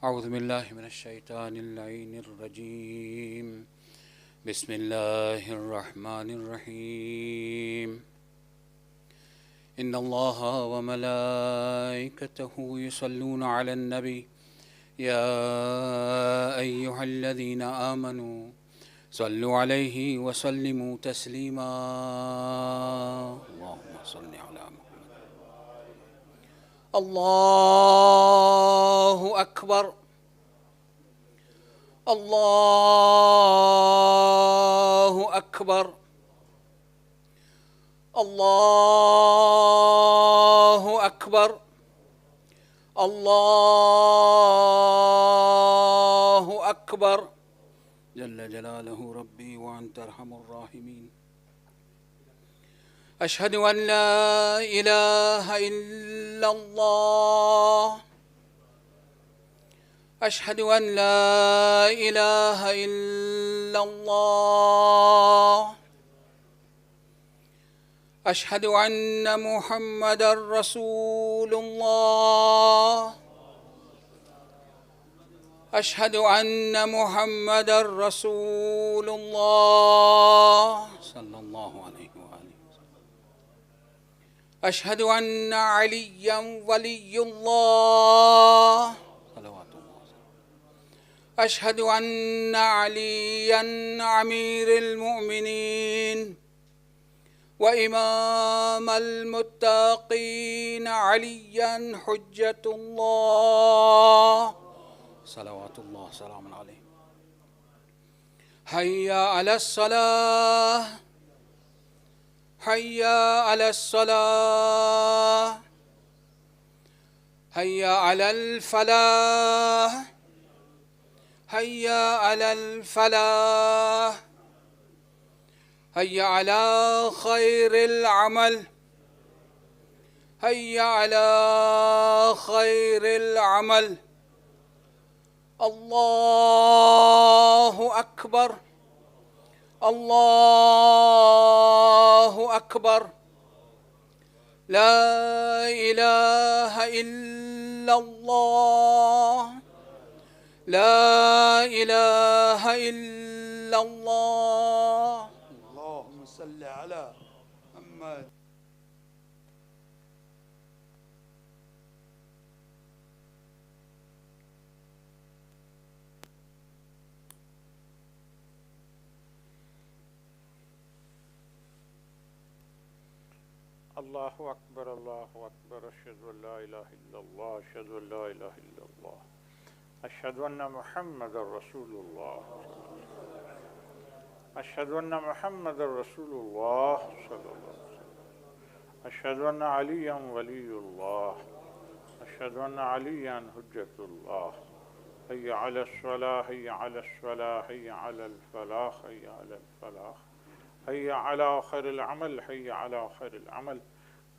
أعوذ بالله من الشيطان اللعين الرجيم بسم الله الرحمن الرحيم إن الله وملائكته يصلون على النبي يا أيها الذين آمنوا صلوا عليه وسلموا تسليما اللهم صل على محمد الله أكبر الله أكبر الله أكبر الله أكبر جل جلاله ربي وأنت أرحم الراحمين أشهد أن لا إله إلا الله أشهد أن لا إله إلا الله أشهد أن محمدا رسول الله أشهد أن محمدا رسول الله صلى الله عليه وآله أشهد أن عليا ولي الله صلوات الله أشهد أن عليا أمير المؤمنين وإمام المتقين عليا حجة الله صلوات الله سلام عليه حي على الصلاة حي على الصلاة حي على الفلاح حي على الفلاح حي على خير العمل حي على خير العمل الله أكبر الله أكبر لا إله إلا الله لا إله إلا الله اللهم صل على محمد الله أكبر الله أكبر أشهد أن لا إله إلا الله أشهد أن لا إله إلا الله أشهد أن محمد رسول الله أشهد أن محمد رسول الله صلى الله عليه وسلم أشهد أن عليا ولي الله أشهد أن عليا حجة الله حي على الصلاة حي على الصلاة حي على الفلاح حي على الفلاح حي على خير العمل حي على خير العمل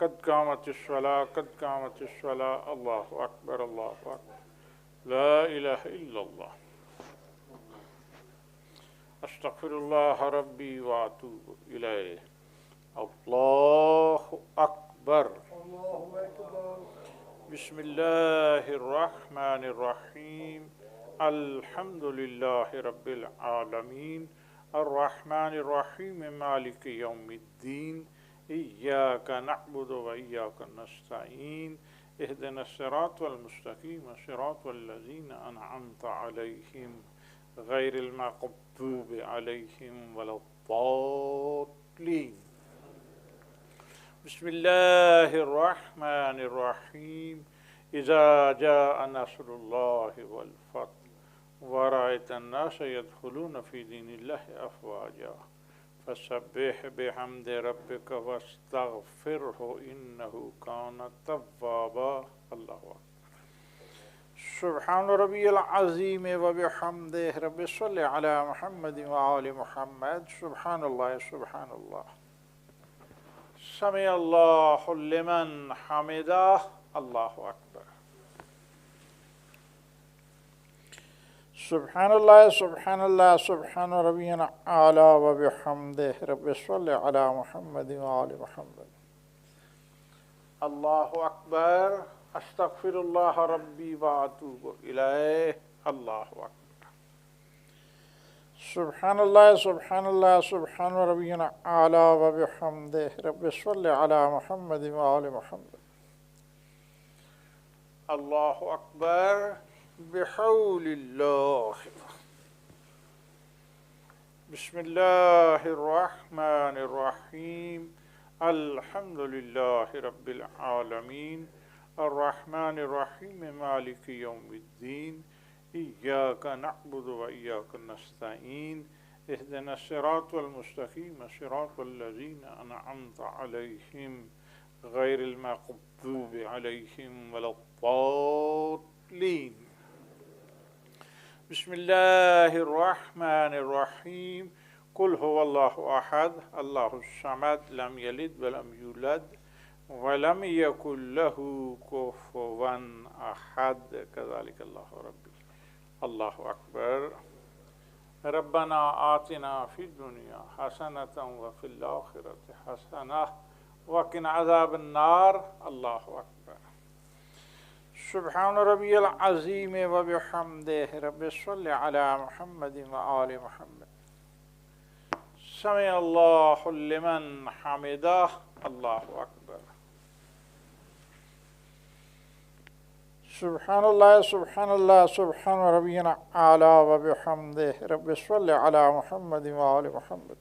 قد قامت الصلاة قد قامت الصلاة الله أكبر الله أكبر لا إله إلا الله أستغفر الله ربي وأتوب إليه الله أكبر بسم الله الرحمن الرحيم الحمد لله رب العالمين الرحمن الرحيم مالك يوم الدين إياك نعبد وإياك نستعين اهدنا الصراط المستقيم صراط الذين أنعمت عليهم غير المغضوب عليهم ولا الضالين بسم الله الرحمن الرحيم إذا جاء نصر الله والفتح ورأيت الناس يدخلون في دين الله أفواجا فسبح بحمد ربك واستغفره إنه كان توابا الله أكبر سبحان ربي العظيم وبحمده رب صل على محمد وآل محمد سبحان الله سبحان الله سمع الله لمن حمده الله أكبر سبحان الله سبحان الله سبحان ربي الأعلى وبحمده رب صل على محمد وآل محمد الله أكبر استغفر اللہ ربی واتوب الیہ اللہ اکبر سبحان اللہ سبحان اللہ سبحان ربی الاعلی و بحمدہ رب صلی علی محمد و آل محمد اللہ اکبر بحول اللہ بسم اللہ الرحمن الرحیم الحمد للہ رب العالمین الرحمن الرحیم مالک یوم الدین ایاک نعبد و ایاک نستعین اهدنا الصراط المستقیم صراط الذین انعمت علیہم غیر المغضوب علیہم ولا الضالین بسم اللہ الرحمن الرحیم قل هو اللہ احد اللہ الصمد لم یلد ولم یولد ولم یکن له کفوا احد کذلک اللہ ربی اللہ اکبر ربنا آتنا فی الدنیا حسنۃ وفی الآخرۃ حسنۃ وقنا عذاب النار اللہ اکبر سبحان ربی العظیم وبحمدہ رب صلی علی محمد وآل محمد سمع اللہ لمن حمدہ اللہ اکبر سبحان اللہ سبحان اللہ سبحان ربی الاعلی وبحمدہ رب صلی علی محمد وآل محمد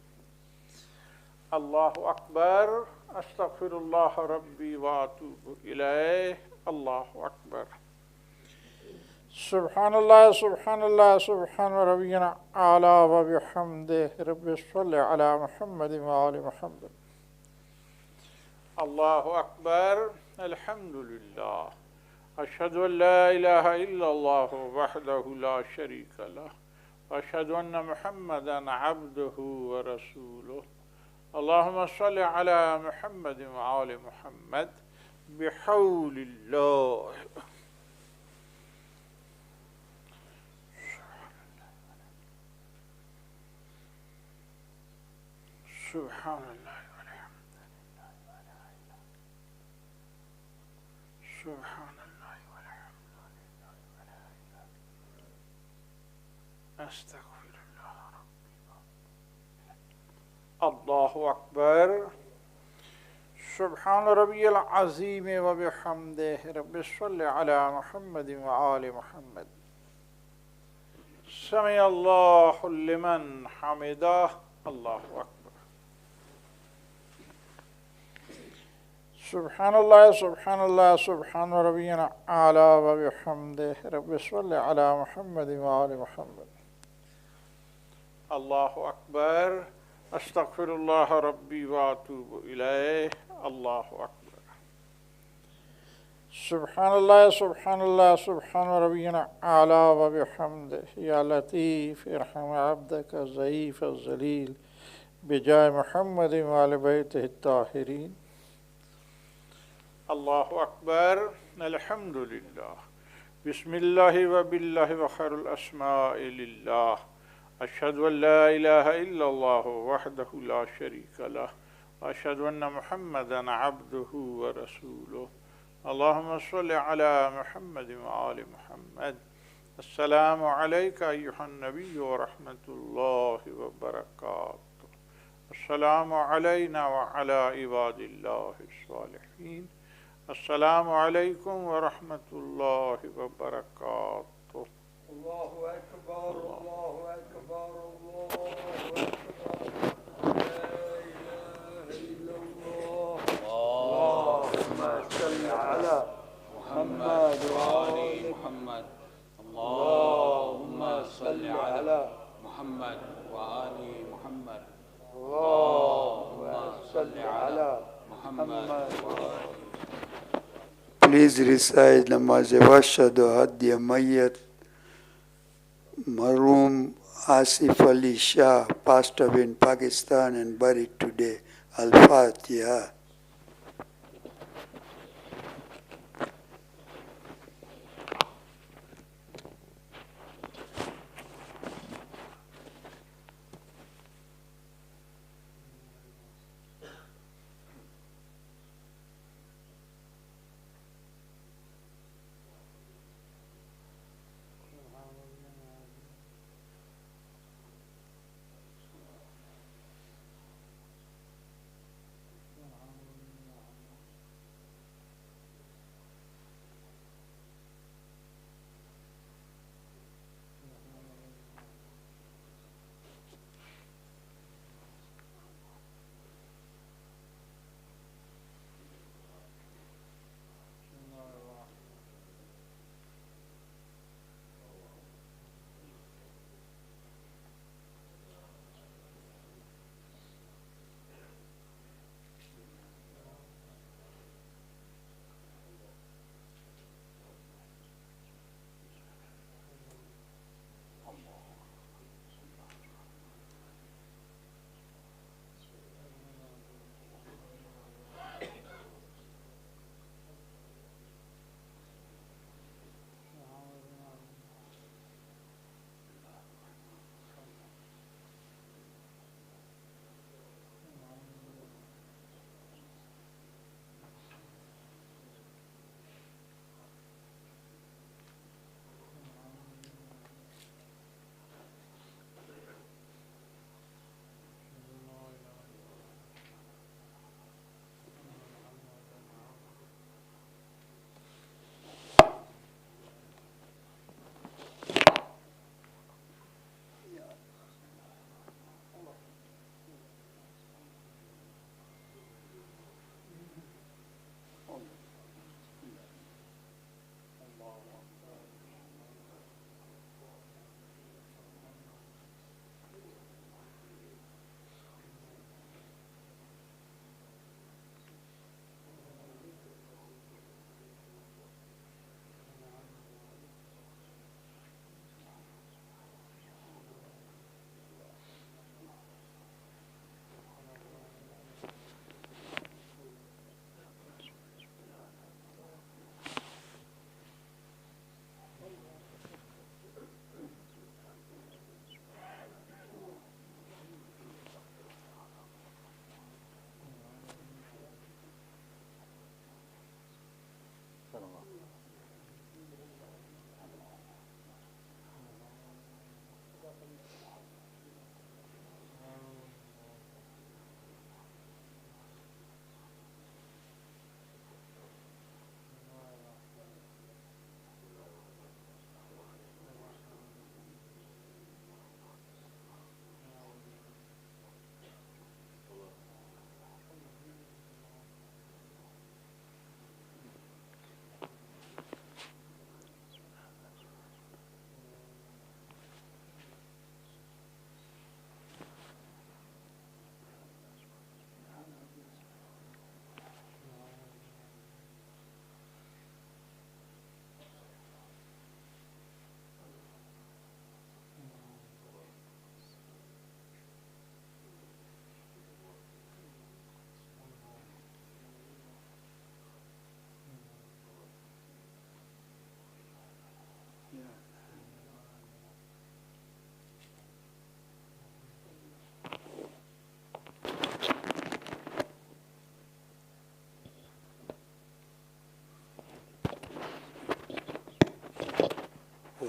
اللہ اکبر استغفر اللہ ربی واتوب الیہ اللہ اکبر سبحان اللہ سبحان اللہ سبحان ربی الاعلی وبحمدہ رب صلی علی محمد وآل محمد اللہ اکبر الحمد للہ اشہد ان لا الہ الا اللہ وحدہ لا شریک لہ واشہد ان محمدا عبدہ ورسولہ اللہم صل علی محمد وآل محمد بحول اللہ سبحان اللہ سبحان استغفر اللہ اللہ اکبر سبحان ربی العظیم وبحمدہ رب صلی علی محمد وآل محمد سمع اللہ لمن حمدہ اللہ اکبر سبحان اللہ سبحان اللہ سبحان ربی الاعلی وبحمدہ رب صلی علی محمد وآل محمد اللہ اکبر استغفر اللہ ربی واتوب الیہ اللہ اکبر سبحان اللہ سبحان اللہ سبحان ربی الاعلی وبحمدہ یا لطیف ارحم عبدک الضعیف الذلیل بجاہ محمد وآل بیتہ الطاہرین اللہ اکبر الحمد للہ بسم اللہ وباللہ وخیر الاسماء للہ اشہد ان لا الہ الا اللہ وحدہ لا شریک لہ واشہد ان محمدا عبدہ ورسولہ اللہم صلی علی محمد وآل محمد السلام علیکہ ایہا النبی ورحمۃ اللہ وبرکاتہ السلام علینا وعلی عباد اللہ الصالحین السلام علیکم ورحمۃ اللہ وبرکاتہ اللہ اکبر اللہ اکبر اللہ اکبر لا الہ الا اللہ اللہم صل علی محمد وآل محمد اللہم صل علی محمد وآل محمد اللہم صل علی محمد وآل Please recite Namaz Washadu Hadya Mayyat Maroom Asif Ali Shah passed away in Pakistan and buried today. Al-Fatiha.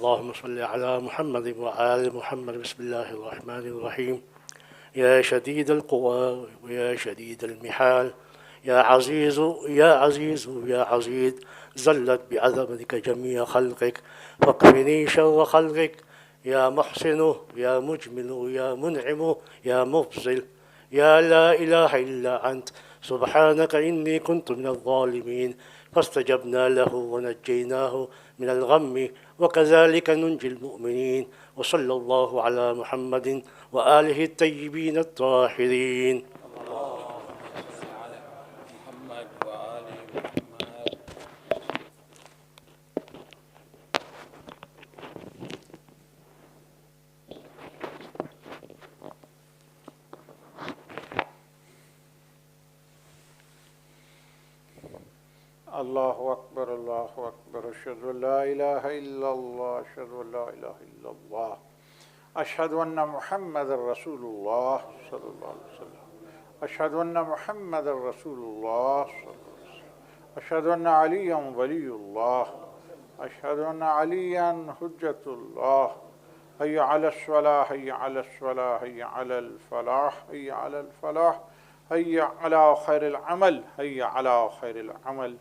اللهم صل على محمد وآل محمد. بسم الله الرحمن الرحيم. يا شديد القوى ويا شديد المحال، يا عزيز يا عزيز يا عزيز، زلت بعظمتك جميع خلقك فاكفني شر خلقك. يا محسن يا مجمل يا منعم يا مفضل، يا لا إله إلا أنت، سبحانك إني كنت من الظالمين. فاستجبنا له ونجيناه من الغم وكذلك ننجي المؤمنين. وصلى الله على محمد وآله الطيبين الطاهرين. محمد وآل محمد. الله أكبر الله أكبر. أشهد أن لا إله إلا الله أشهد أن لا إله إلا الله أشهد أن محمد رسول الله صلى الله عليه وسلم. أشهد أن محمد رسول الله صلى الله عليه وسلم. أشهد أن عليا ولي الله. أشهد أن عليا حجة الله. حي على الصلاة حي على الصلاة حي على الفلاح حي على الفلاح حي على خير العمل حي على خير العمل.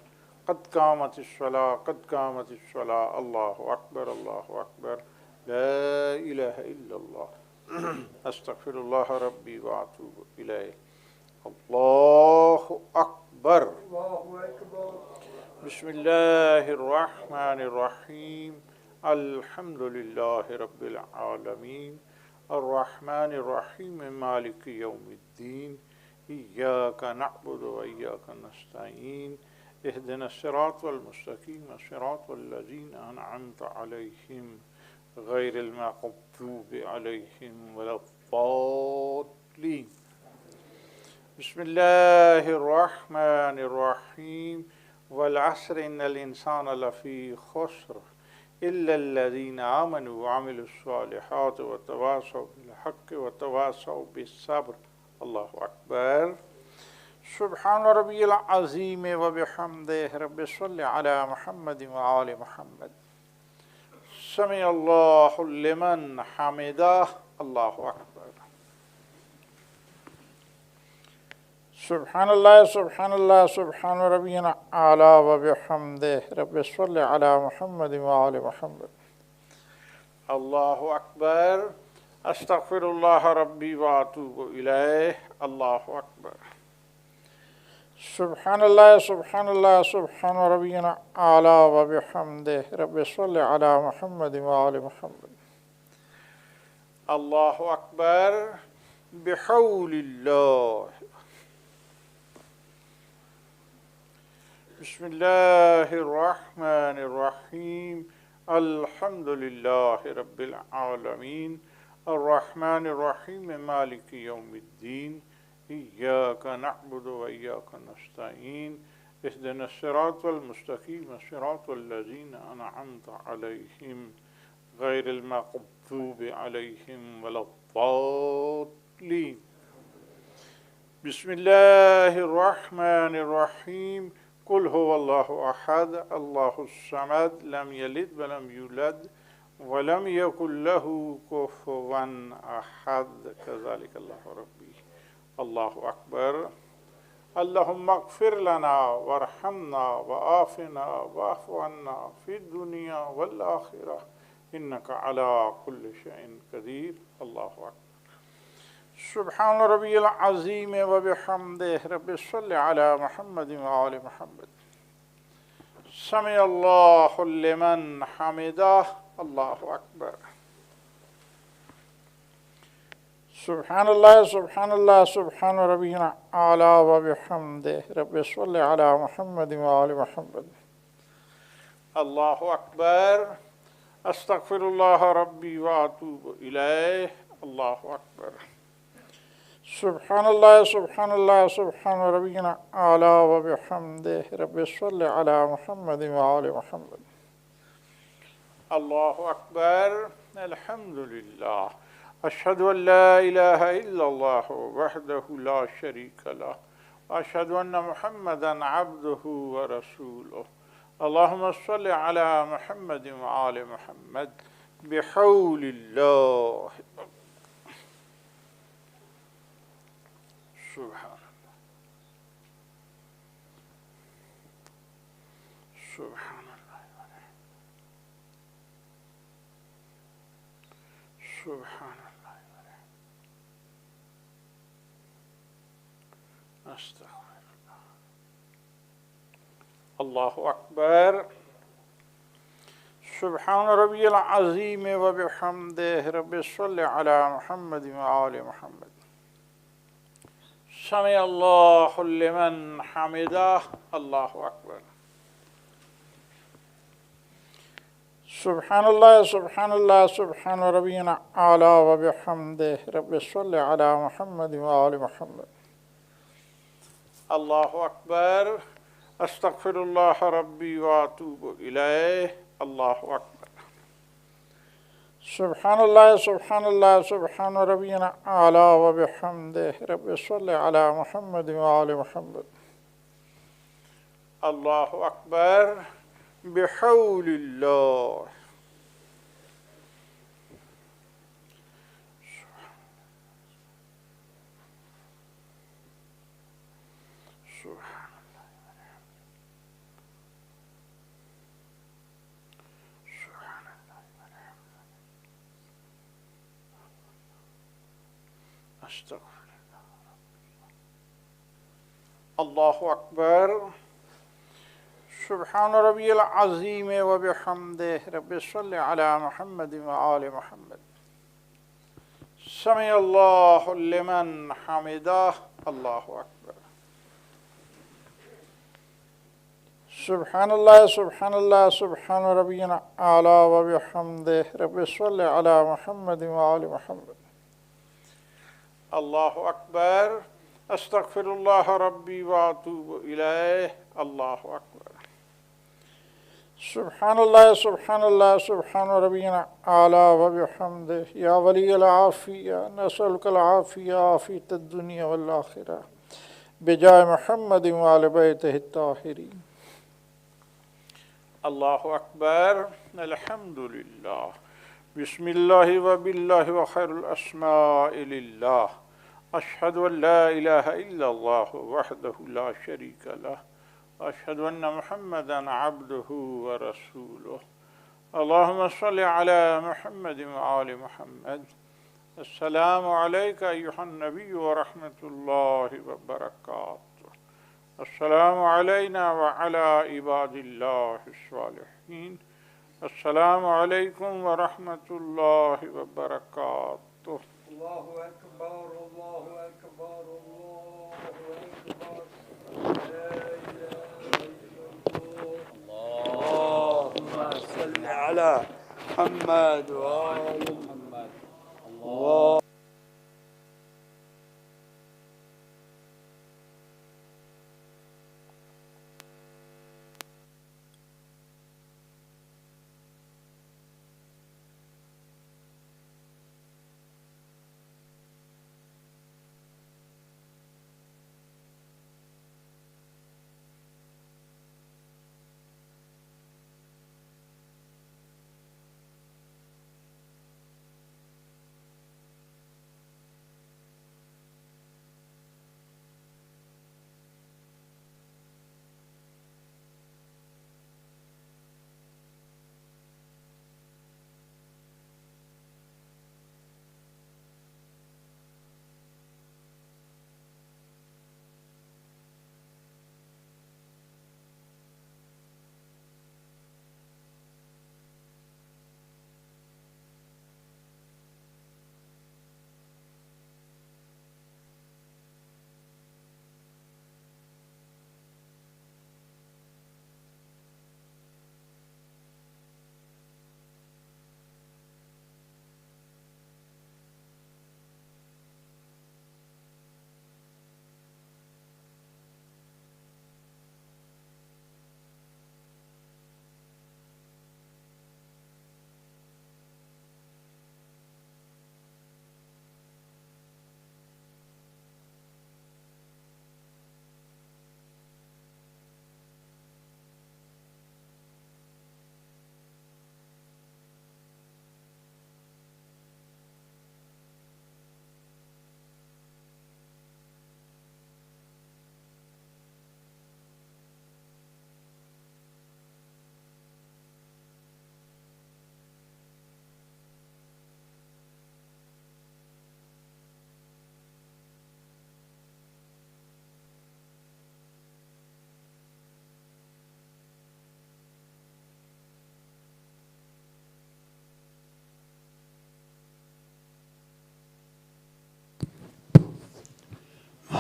قد قامت الصلاة قد قامت الصلاة. الله أكبر الله أكبر. لا إله إلا الله. أستغفر الله ربي وأتوب إليه. الله أكبر. بسم الله الرحمن الرحيم. الحمد لله رب العالمين الرحمن الرحيم مالك يوم الدين إياك نعبد وإياك نستعين اهدنا الصراط المستقيم صراط الذين أنعمت عليهم غير المغضوب عليهم ولا الضالين. بسم الله الرحمن الرحيم. والعصر إن الإنسان لفي خسر إلا الذين آمنوا وعملوا الصالحات وتواصوا بالحق وتواصوا بالصبر. الله أكبر. سبحان ربي العظيم وبحمده. رب صل على محمد وآل محمد. سمع الله لمن حمده. الله أكبر. سبحان الله سبحان الله سبحان ربي الأعلى وبحمده. رب صل على محمد وآل محمد. الله أكبر. أستغفر الله ربي وأتوب إليه. الله أكبر. سبحان الله سبحان الله سبحان ربي الأعلى وبحمده. رب صل على محمد وآل محمد. الله أكبر. بحول الله. بسم الله الرحمن الرحيم. الحمد لله رب العالمين الرحمن الرحيم مالك يوم الدين إياك نعبد وإياك نستعين اهدنا الصراط المستقيم صراط الذين أنعمت عليهم غير المغضوب عليهم ولا الضالين. بسم الله الرحمن الرحيم. قل هو الله أحد الله الصمد لم يلد ولم يولد ولم يكن له كفوا أحد. كذلك الله ربي. الله أكبر. اللهم اغفر لنا وارحمنا وآفنا واعف عنا في الدنيا والآخرة إنك على كل شيء قدير. الله أكبر. سبحان ربي العظيم وبحمده. رب صل على محمد وآل محمد. سمع الله لمن حمده. الله أكبر. سبحان الله سبحان الله سبحان ربي الأعلى وبحمده. رب صل على محمد وآل محمد. الله أكبر. أستغفر الله ربي وأتوب إليه. الله أكبر. سبحان الله سبحان الله سبحان ربي الأعلى وبحمده. رب صل على محمد وآل محمد. الله أكبر. الحمد لله. أشهد أن لا إله إلا الله وحده لا شريك له وأشهد أن محمدا عبده ورسوله. اللهم صل على محمد وآل محمد بحول الله. سبحان الله. سبحان الله. سبحان الله. استغفر الله. الله أكبر. سبحان ربي العظيم وبحمده. رب صل على محمد وآل محمد. سمع الله لمن حمده. الله أكبر. سبحان الله سبحان الله سبحان ربي الأعلى وبحمده. رب صل على محمد وآل محمد. الله أكبر. أستغفر الله ربي وأتوب إليه. الله أكبر. سبحان الله سبحان الله سبحان ربي الأعلى وبحمده. رب صل على محمد وآل محمد. الله أكبر. بحول الله. سبحان الله. سبحان الله. أستغفر الله. الله أكبر. سبحان ربي العظيم وبحمده. رب صل على محمد وآل محمد. سمع الله لمن حمده. الله أكبر. سبحان الله سبحان الله سبحان ربي الأعلى وبحمده. رب صل على محمد وآل محمد. الله أكبر. أستغفر الله ربي وأتوب إليه. الله أكبر. سبحان الله سبحان الله سبحان ربي الأعلى وبحمده. يا ولي العافية نسألك العافية عافية الدنيا والآخرة بجاه محمد وآل بيته الطاهرين. الله أكبر. الحمد لله. بسم الله وبالله وخير الأسماء لله. أشهد أن لا إله إلا الله وحده لا شريك له. أشهد أن محمدا عبده ورسوله. اللهم صل على محمد وآل محمد. السلام عليك أيها النبي ورحمة الله وبركاته. السلام علينا وعلى عباد الله الصالحين. السلام عليكم ورحمة الله وبركاته. الله أكبر الله أكبر الله أكبر. لا إله إلا الله. اللهم صل على محمد وآل محمد. الله.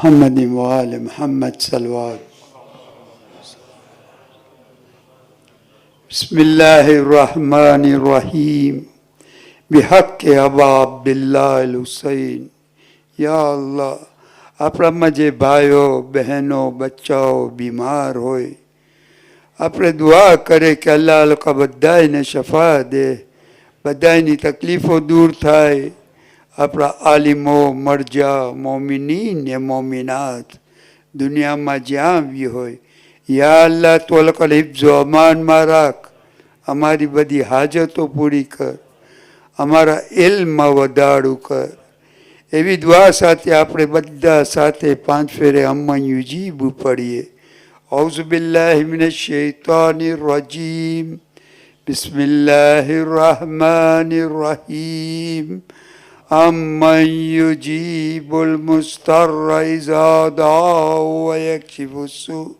محمد وآل محمد صلوات. بسم الله الرحمن الرحیم بحق ابا عبداللہ الحسین. یا اللہ આપણા જે ભાઈઓ બહેનો બચ્ચાઓ બીમાર હોય આપણે દુઆ કરે કે અલ્લાહ લોકો બધાને શફા દે, બધાની તકલીફો દૂર થાય. આપણા આલિમો મરજા મોમિનીન ને મોમિનાત દુનિયામાં જ્યાં બી હોય યા અલ્લાહ તું એ લોકોને હિફ્ઝો અમાનમાં રાખ, અમારી બધી હાજતો પૂરી કર, અમારા ઇલ્મમાં વધારો કર. એવી દુઆ સાથે આપણે બધા સાથે 5 ફેરે અમ્મન યુજીબુ પડીએ. ઔઝુ બિલ્લાહિ મિનશ શૈતાનિર રજીમ. બિસ્મિલ્લાહિર રહમાનિર રહીમ. أمن يجيب المضطر إذا دعاه ويكشف السوء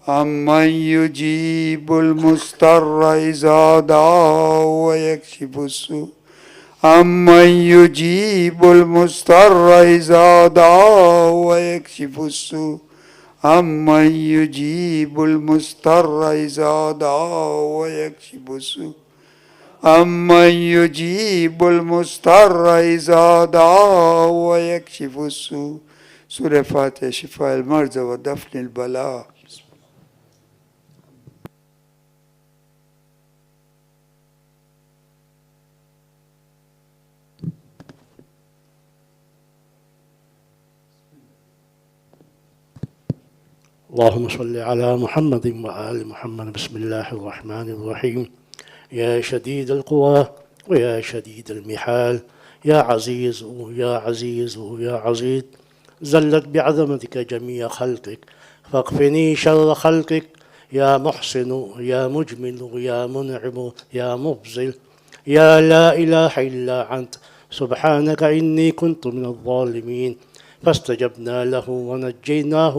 أمن يجيب المضطر إذا دعاه ويكشف السوء أمن يجيب المضطر إذا دعاه ويكشف السوء أمن يجيب المضطر إذا دعاه ويكشف السوء أمن يجيب المضطر إذا دعاه ويكشف السوء. سورة فاتحة شفاء المرضى ودفن البلاء. اللهم صل على محمد وآل محمد. بسم الله الرحمن الرحيم. يا شديد القوى ويا شديد المحال يا عزيز يا عزيز يا عزيز زلت بعظمتك جميع خلقك فاكفني شر خلقك يا محسن يا مجمل يا منعم يا مبذل يا لا إله إلا أنت سبحانك إني كنت من الظالمين فاستجبنا له ونجيناه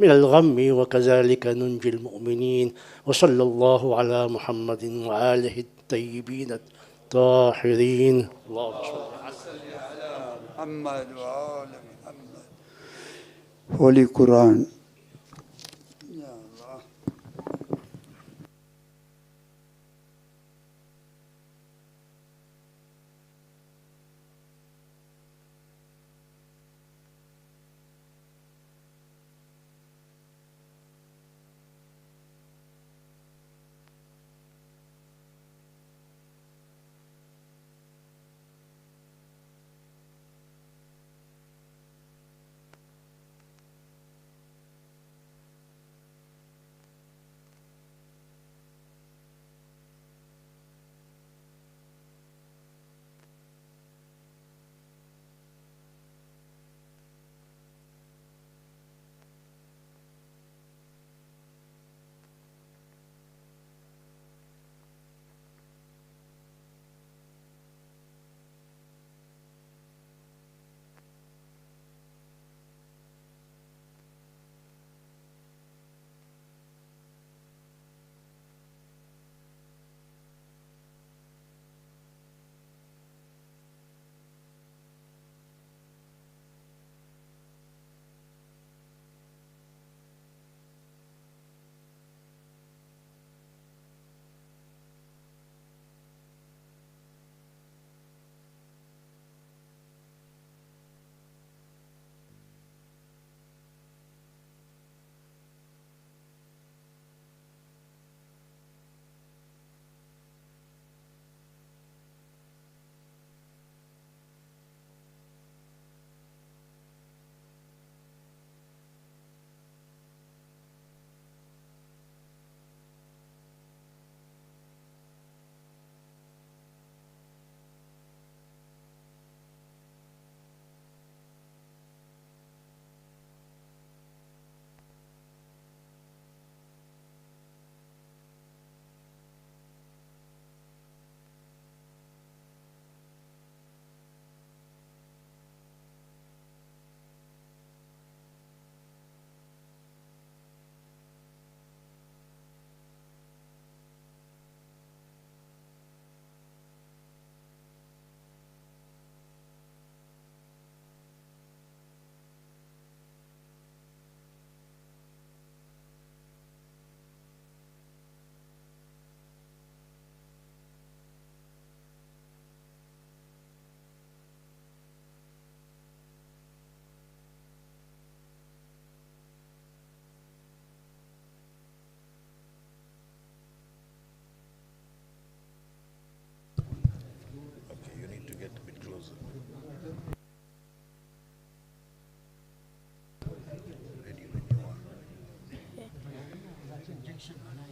من الغم وكذلك ننجي المؤمنين. وصلى الله على محمد وآله الطيبين الطاهرين. اللهم صل على محمد وآل محمد. Holy Quran. Ya Allah.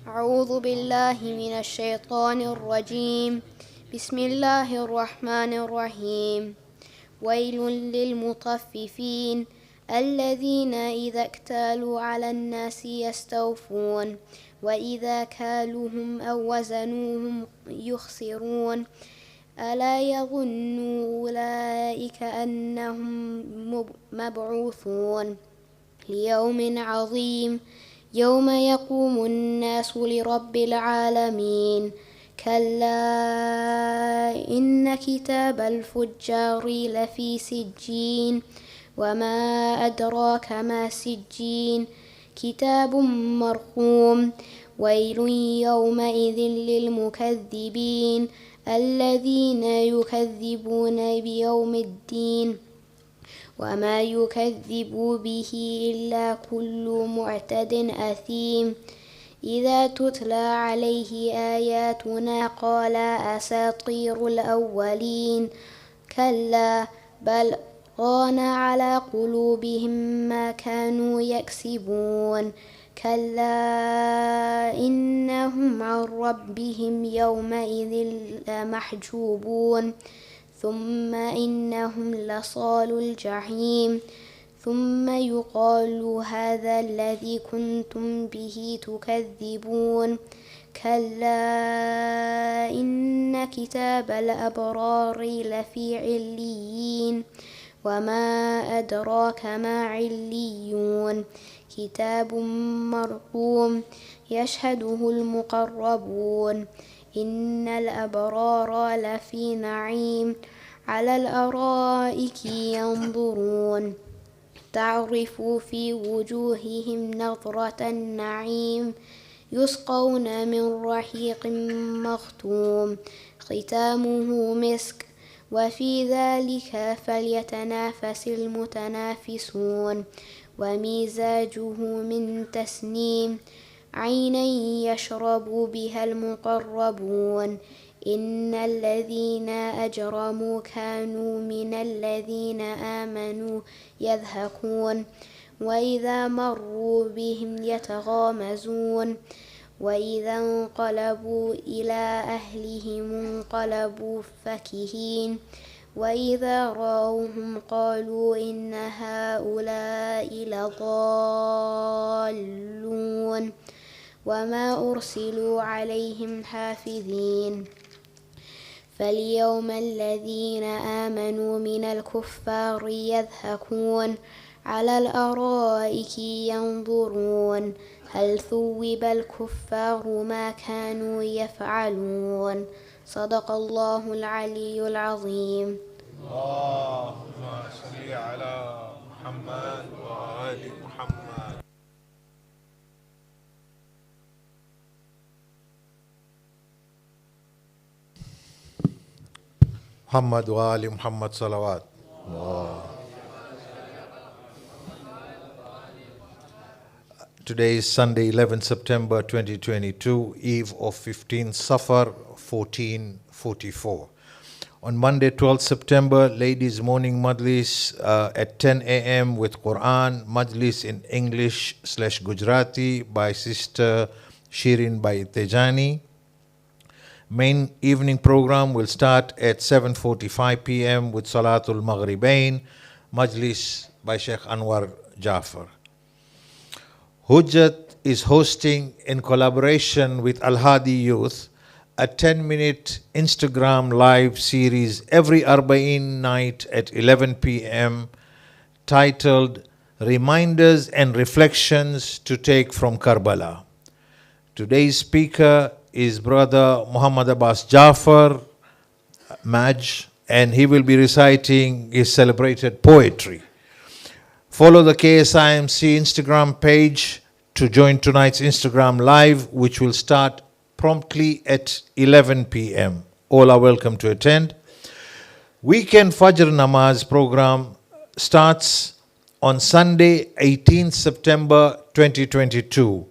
أعوذ بالله من الشيطان الرجيم. بسم الله الرحمن الرحيم. ويل للمطففين الذين إذا اكتالوا على الناس يستوفون وإذا كالوهم أو وزنوهم يخسرون ألا يظن أولئك أنهم مبعوثون ليوم عظيم يوم يقوم الناس لرب العالمين كلا إن كتاب الفجار لفي سجين وما أدراك ما سجين كتاب مرقوم ويل يومئذ للمكذبين الذين يكذبون بيوم الدين وما يكذب به إلا كل معتد أثيم إذا تتلى عليه آياتنا قال أساطير الأولين كلا بل ران على قلوبهم ما كانوا يكسبون كلا إنهم عن ربهم يومئذ لمحجوبون ثم إنهم لصالو الجحيم ثم يقال هذا الذي كنتم به تكذبون كلا إن كتاب الأبرار لفي عليين وما أدراك ما عليون كتاب مرقوم يشهده المقربون إن الأبرار لفي نعيم على الأرائك ينظرون تعرف في وجوههم نظرة النعيم يسقون من رحيق مختوم ختامه مسك وفي ذلك فليتنافس المتنافسون ومزاجه من تسنيم عينا يشرب بها المقربون إن الذين أجرموا كانوا من الذين آمنوا يضحكون وإذا مروا بهم يتغامزون وإذا انقلبوا إلى أهلهم انقلبوا فكهين وإذا رأوهم قالوا إن هؤلاء لضالون وما أرسلوا عليهم حافظين فاليوم الذين آمنوا من الكفار يضحكون على الأرائك ينظرون هل ثوب الكفار ما كانوا يفعلون صدق الله العلي العظيم. اللهم صل على محمد وآل محمد. محمد وآل محمد صلوات. Today is Sunday, 11th September 2022, eve of 15th Safar 1444. On Monday, 12th September, ladies' morning majlis at 10 a.m. with Quran, majlis in English/Gujarati by Sister Shirin by Tejani. Main evening program will start at 7:45 p.m. with Salatul Maghribain, majlis by Sheikh Anwar Jaffer. Hujjat is hosting, in collaboration with Al-Hadi Youth, a 10-minute Instagram live series every Arba'in night at 11 p.m. titled Reminders and Reflections to Take from Karbala. Today's speaker is Brother Muhammad Abbas Jaffer, Maj, and he will be reciting his celebrated poetry. Follow the KSIMC Instagram page to join tonight's Instagram Live, which will start promptly at 11 p.m. All are welcome to attend. Weekend Fajr Namaz program starts on Sunday, 18th September 2022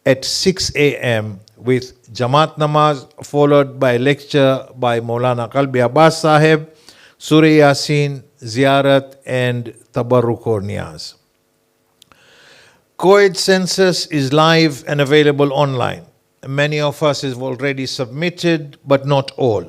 at 6 a.m. with Jamaat Namaz, followed by lecture by Maulana Qalbi Abbas Sahib, Surah Yasin, Ziyarat and Tabarruk or Niyaz. Coed census is live and available online. Many of us have already submitted, but not all.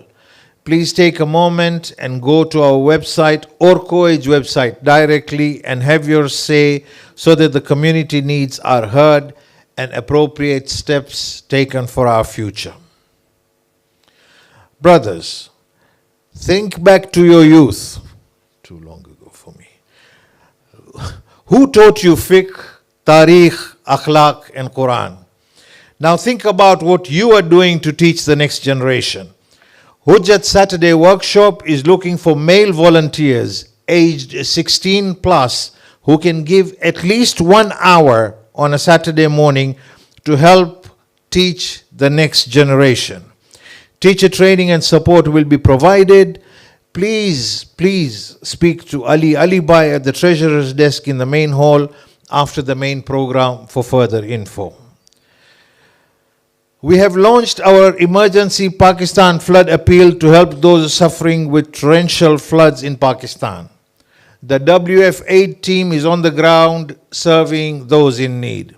Please take a moment and go to our website or COAGE website directly and have your say so that the community needs are heard and appropriate steps taken for our future. Brothers, think back to your youth. Too long ago for me. Who taught you fiqh, tarikh, akhlaq and Quran? Now think about what you are doing to teach the next generation. Hujjat Saturday Workshop is looking for male volunteers aged 16 plus who can give at least 1 hour on a Saturday morning to help teach the next generation. Teacher training and support will be provided. Please speak to Ali Bhai at the Treasurer's desk in the main hall after the main program for further info. We have launched our emergency Pakistan flood appeal to help those suffering with torrential floods in Pakistan. The WF Aid team is on the ground serving those in need.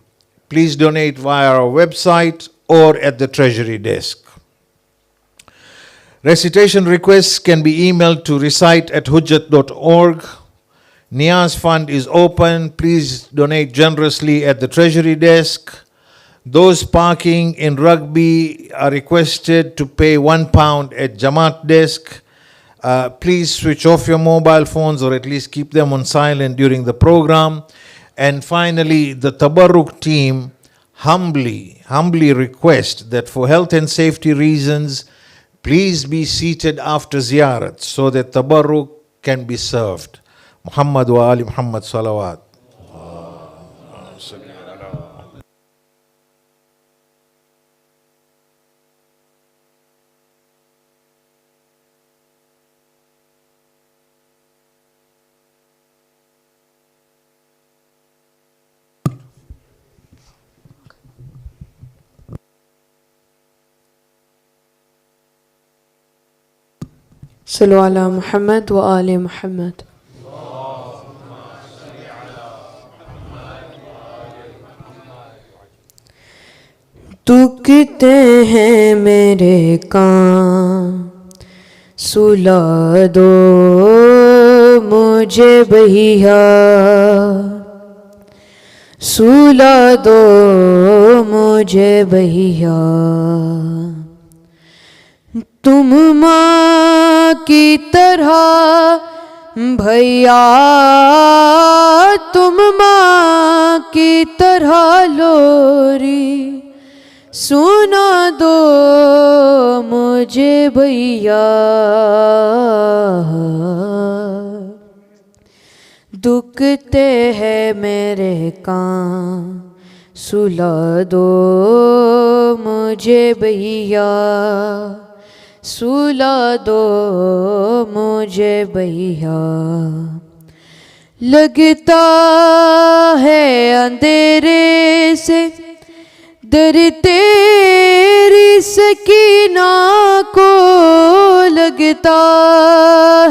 Please donate via our website or at the Treasury desk. Recitation requests can be emailed to recite@hujjat.org. Niyaz Fund is open. Please donate generously at the Treasury desk. Those parking in Rugby are requested to pay £1 at Jamaat desk. Please switch off your mobile phones or at least keep them on silent during the program. And finally, the Tabarruk team humbly request that for health and safety reasons, please be seated after ziyarat so that Tabarruk can be served. Muhammad wa Ali Muhammad salawat. صلوا على محمد وآل محمد. دکھتے ہیں میرے کان سلا دو مجھے بھیا سلا دو مجھے بھیا تم ماں کی طرح بھیا تم ماں کی طرح لوری سنا دو مجھے بھیا دکھتے ہیں میرے کان سلا دو مجھے بھیا سلا دو مجھے بھیا لگتا ہے اندھیرے سے در تیری سکینہ کو لگتا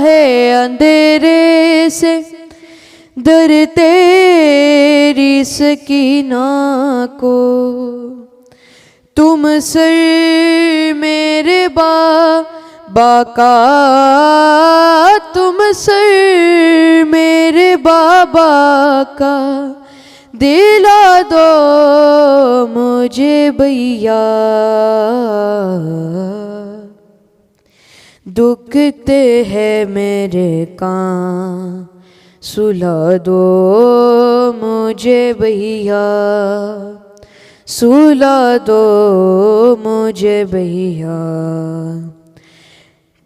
ہے اندھیرے سے در تیری سکینہ کو تم سر میرے بابا کا تم سر میرے بابا کا دلا دو مجھے بھیا دکھتے ہیں میرے کان سلا دو مجھے بھیا سلا دو مجھے بھیا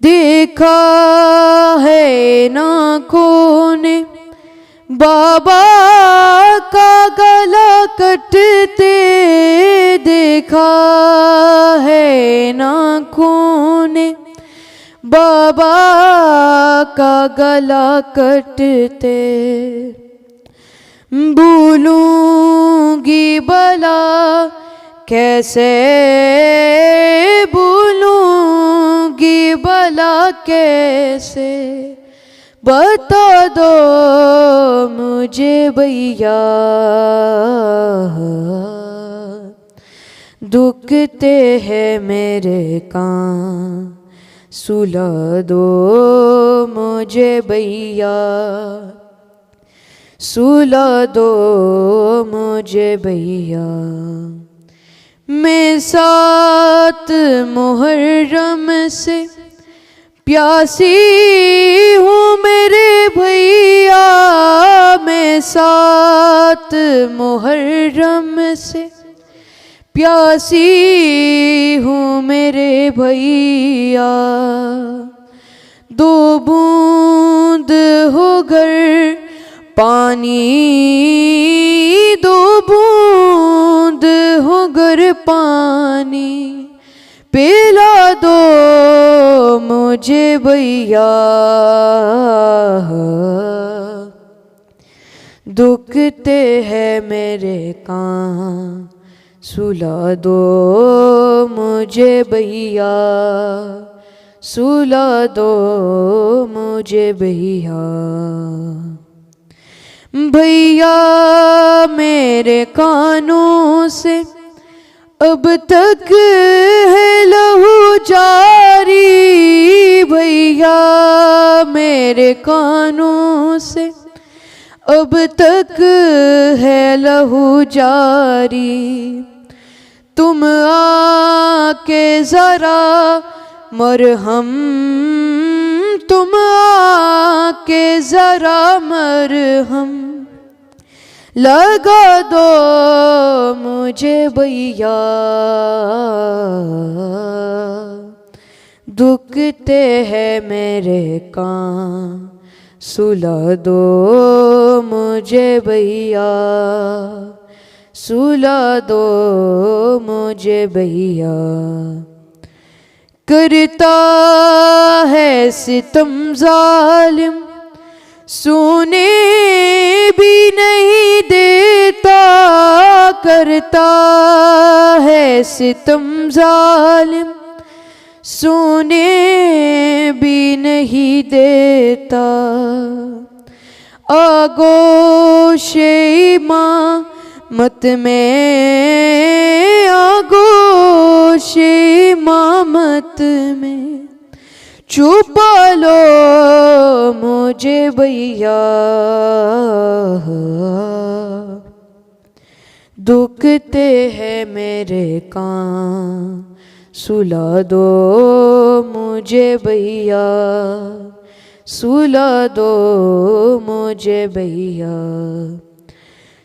دیکھا ہے آنکھوں نے بابا کا گلا کٹتے دیکھا ہے آنکھوں نے بابا کا گلا کٹتے بھولوں گی بلا کیسے بھولوں گی بلا کیسے بتا دو مجھے بھیا دکھتے ہیں میرے کان سلا دو مجھے بھیا سلا دو مجھے بھیا میں 7 محرم سے پیاسی ہوں میرے بھیا میں 7 محرم سے پیاسی ہوں میرے بھیا 2 بوند ہو گر پانی 2 بوند ہو گر پانی پلا دو مجھے بھیا دکھتے ہیں میرے کان سلا دو مجھے بھیا سلا دو مجھے بھیا بھیا میرے کانوں سے اب تک ہے لہو جاری بھیا میرے کانوں سے اب تک ہے لہو جاری تم آ کے ذرا مرہم تم آ کے ذرا مرہم لگا دو مجھے بھیا دکھتے ہیں میرے کان سلا دو مجھے بھیا سلا دو مجھے بھیا کرتا ہے ستم ظالم سونے بھی نہیں دیتا کرتا ہے ستم ظالم سونے بھی نہیں دیتا آگوش امامت میں آگوش امامت میں چھپا لو مجھے بھیا دکھتے ہیں میرے کان سلا دو مجھے بھیا سلا دو مجھے بھیا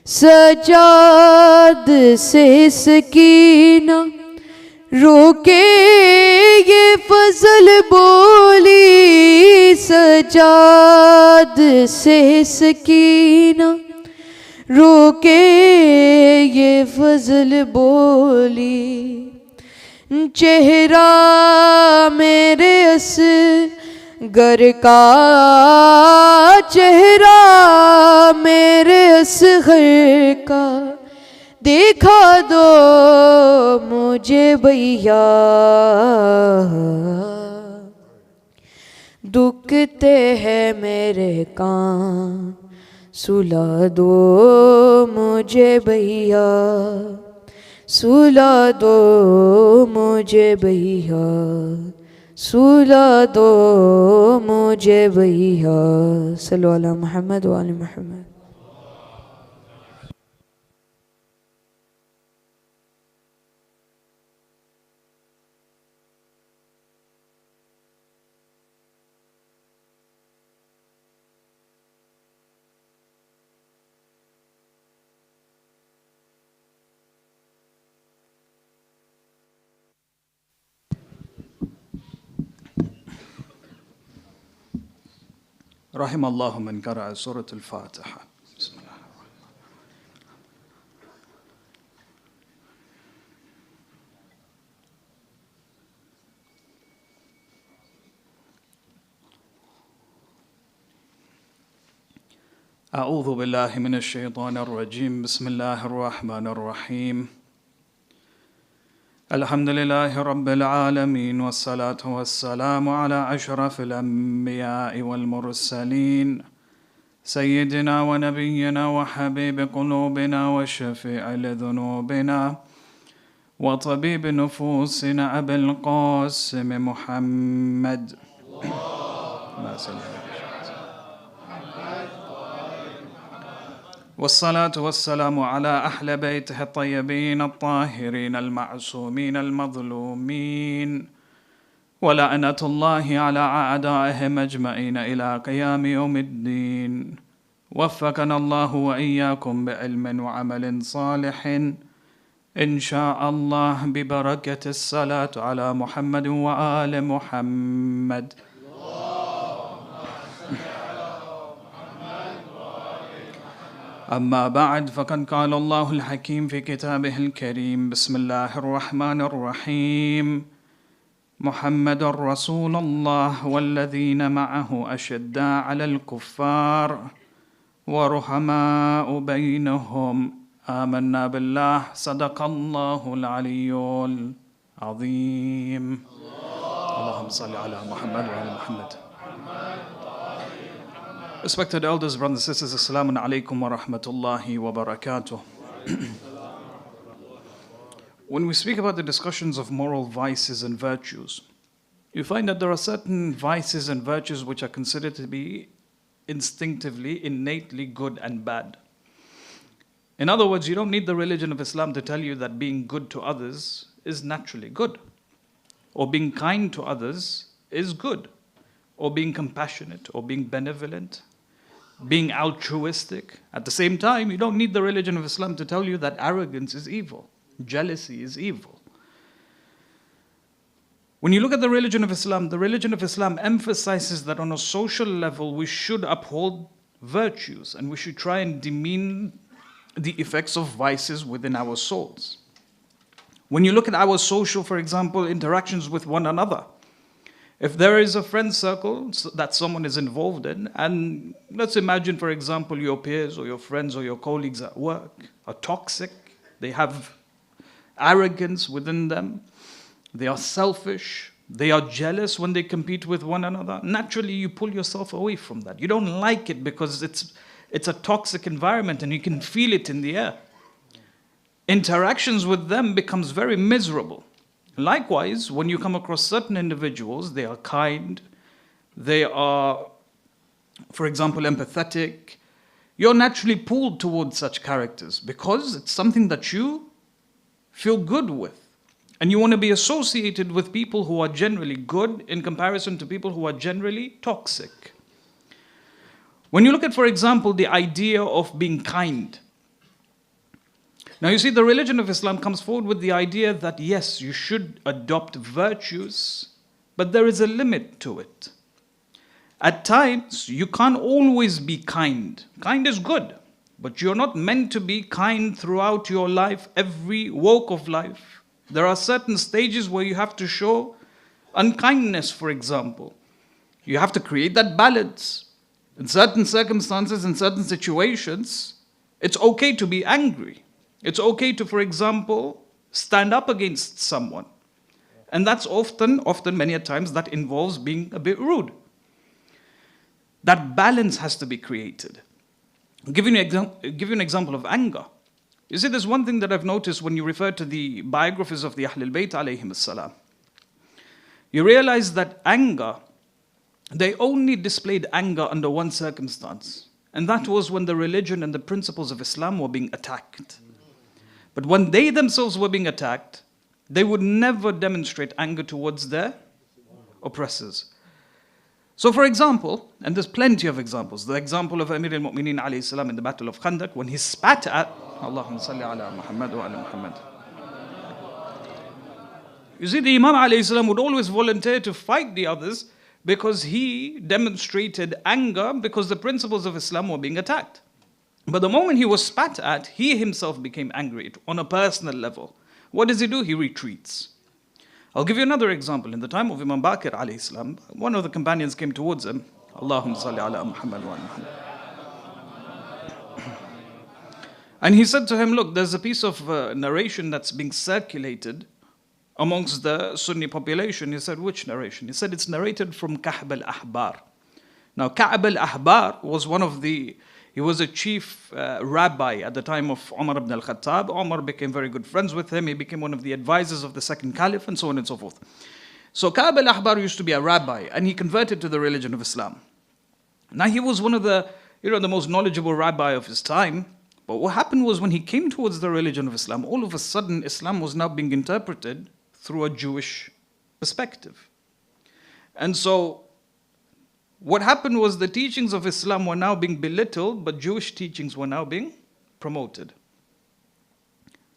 سجاد سے سکینہ روکے یہ فضل بولی سجاد سے سکینہ روکے یہ فضل بولی چہرہ میرے اصغر کا چہرہ میرے اصغر کا دیکھا دو مجھے بھیا دکھتے ہیں میرے کان سلا دو مجھے بھیا سلا دو مجھے بھیا سلا دو مجھے بھیا صلو علی محمد و آل محمد رحم اللہ من قرأ سورة الفاتحة بسم اللہ اعوذ باللہ من الشیطان الرجیم بسم اللہ الرحمن الرحیم الحمد للہ رب العالمین والصلاة والسلام على اشرف الانبیاء والمرسلین سیدنا ونبینا وحبیب قلوبنا وشفیع لذنوبنا وطبيب نفوسنا أبي القاسم محمد والصلاة والسلام على أهل بيته الطيبين الطاهرين المعصومين المظلومين ولعنة الله على أعدائهم أجمعين إلى قيام يوم الدين. وفقنا الله وإياكم بعلم وعمل صالح إن شاء الله ببركة الصلاة على محمد وآل محمد. أما بعد فقد قال الله الحكيم في كتابه الكريم بسم الله الرحمن الرحيم محمد رسول الله والذين معه أشداء على الكفار ورحماء بينهم آمنا بالله صدق الله العلي العظيم. اللهم صل على محمد وعلى محمد. Respected elders, brothers and sisters, Assalamu alaikum wa rahmatullahi wa barakatuh. When we speak about the discussions of moral vices and virtues, you find that there are certain vices and virtues which are considered to be instinctively, innately good and bad. In other words, you don't need the religion of Islam to tell you that being good to others is naturally good, or being kind to others is good, or being compassionate, or being benevolent, being altruistic. At the same time, you don't need the religion of Islam to tell you that arrogance is evil, jealousy is evil. When you look at the religion of Islam emphasizes that on a social level we should uphold virtues and we should try and demean the effects of vices within our souls. When you look at our social, for example, interactions with one another, if there is a friend circle that someone is involved in, and let's imagine, for example, your peers or your friends or your colleagues at work are toxic, they have arrogance within them, they are selfish, they are jealous when they compete with one another, naturally you pull yourself away from that. You don't like it because it's a toxic environment and you can feel it in the air. Interactions with them becomes very miserable. Likewise, when you come across certain individuals, they are kind, they are, for example, empathetic, you're naturally pulled towards such characters because it's something that you feel good with. And you want to be associated with people who are generally good in comparison to people who are generally toxic. When you look at, for example, the idea of being kind, now you see the religion of Islam comes forward with the idea that yes, you should adopt virtues, but there is a limit to it. At times, you can't always be kind. Kind is good, but you're not meant to be kind throughout your life, every walk of life. There are certain stages where you have to show unkindness, for example. You have to create that balance. In certain circumstances, in certain situations, it's okay to be angry. It's okay to, for example, stand up against someone. And that's often, many a times, that involves being a bit rude. That balance has to be created. I'll give you an example of anger. You see, there's one thing that I've noticed when you refer to the biographies of the Ahlul Bayt alayhim as-salam. You realize that anger, they only displayed anger under one circumstance. And that was when the religion and the principles of Islam were being attacked. But when they themselves were being attacked, they would never demonstrate anger towards their oppressors. So for example, and there's plenty of examples, the example of Amir al-Mu'mineen alayhi salam in the Battle of Khandaq, when he spat at Allahumma salli ala Muhammad wa ala Muhammad. You see, the Imam alayhi salam would always volunteer to fight the others because he demonstrated anger because the principles of Islam were being attacked. But the moment he was spat at, he himself became angry on a personal level. What does he do? He retreats. I'll give you another example. In the time of Imam Baqir alayhi salam, one of the companions came towards him. Allahumma salli ala Muhammad wa ala Muhammad. And he said to him, look, there's a piece of narration that's being circulated amongst the Sunni population. He said, which narration? He said, it's narrated from Ka'b al-Ahbar. Now, Ka'b al-Ahbar was one of the He was a chief rabbi at the time of Umar ibn al-Khattab. Umar became very good friends with him. He became one of the advisors of the second caliph and so on and so forth. So Ka'b al-Ahbar used to be a rabbi and he converted to the religion of Islam. Now he was one of the most knowledgeable rabbi of his time. But what happened was when he came towards the religion of Islam, all of a sudden Islam was now being interpreted through a Jewish perspective. And so what happened was the teachings of Islam were now being belittled, but Jewish teachings were now being promoted.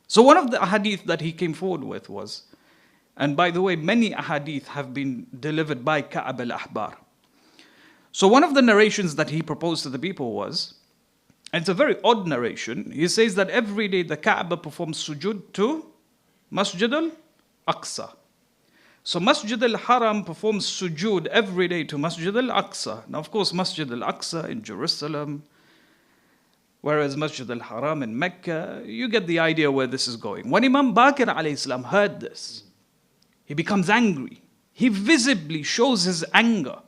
So one of the ahadith that he came forward with was, and by the way, many ahadith have been delivered by Ka'b al-Ahbar. So one of the narrations that he proposed to the people was, and it's a very odd narration, he says that every day the Kaaba performs sujood to Masjid al-Aqsa. So Masjid al-Haram performs sujood every day to Masjid al-Aqsa. Now of course Masjid al-Aqsa in Jerusalem, whereas Masjid al-Haram in Mecca, you get the idea where this is going. When Imam Baqir alayhi salam heard this, he becomes angry. He visibly shows his anger.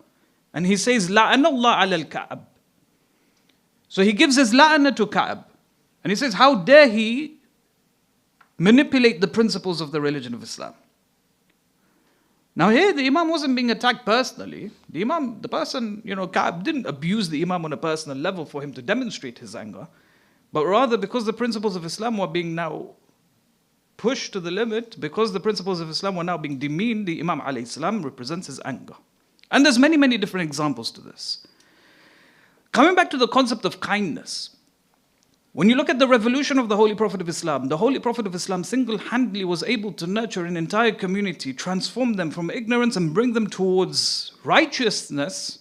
And he says, La'ana Allah ala al-Ka'ab. So he gives his la'ana to Ka'b. And he says, how dare he manipulate the principles of the religion of Islam? Now here the Imam wasn't being attacked personally. The person, Ka'b didn't abuse the Imam on a personal level for him to demonstrate his anger. But rather because the principles of Islam were being now pushed to the limit, because the principles of Islam were now being demeaned, the Imam alayhi salam represents his anger. And there's many, many different examples to this. Coming back to the concept of kindness, when you look at the revolution of the Holy Prophet of Islam, the Holy Prophet of Islam single-handedly was able to nurture an entire community, transform them from ignorance and bring them towards righteousness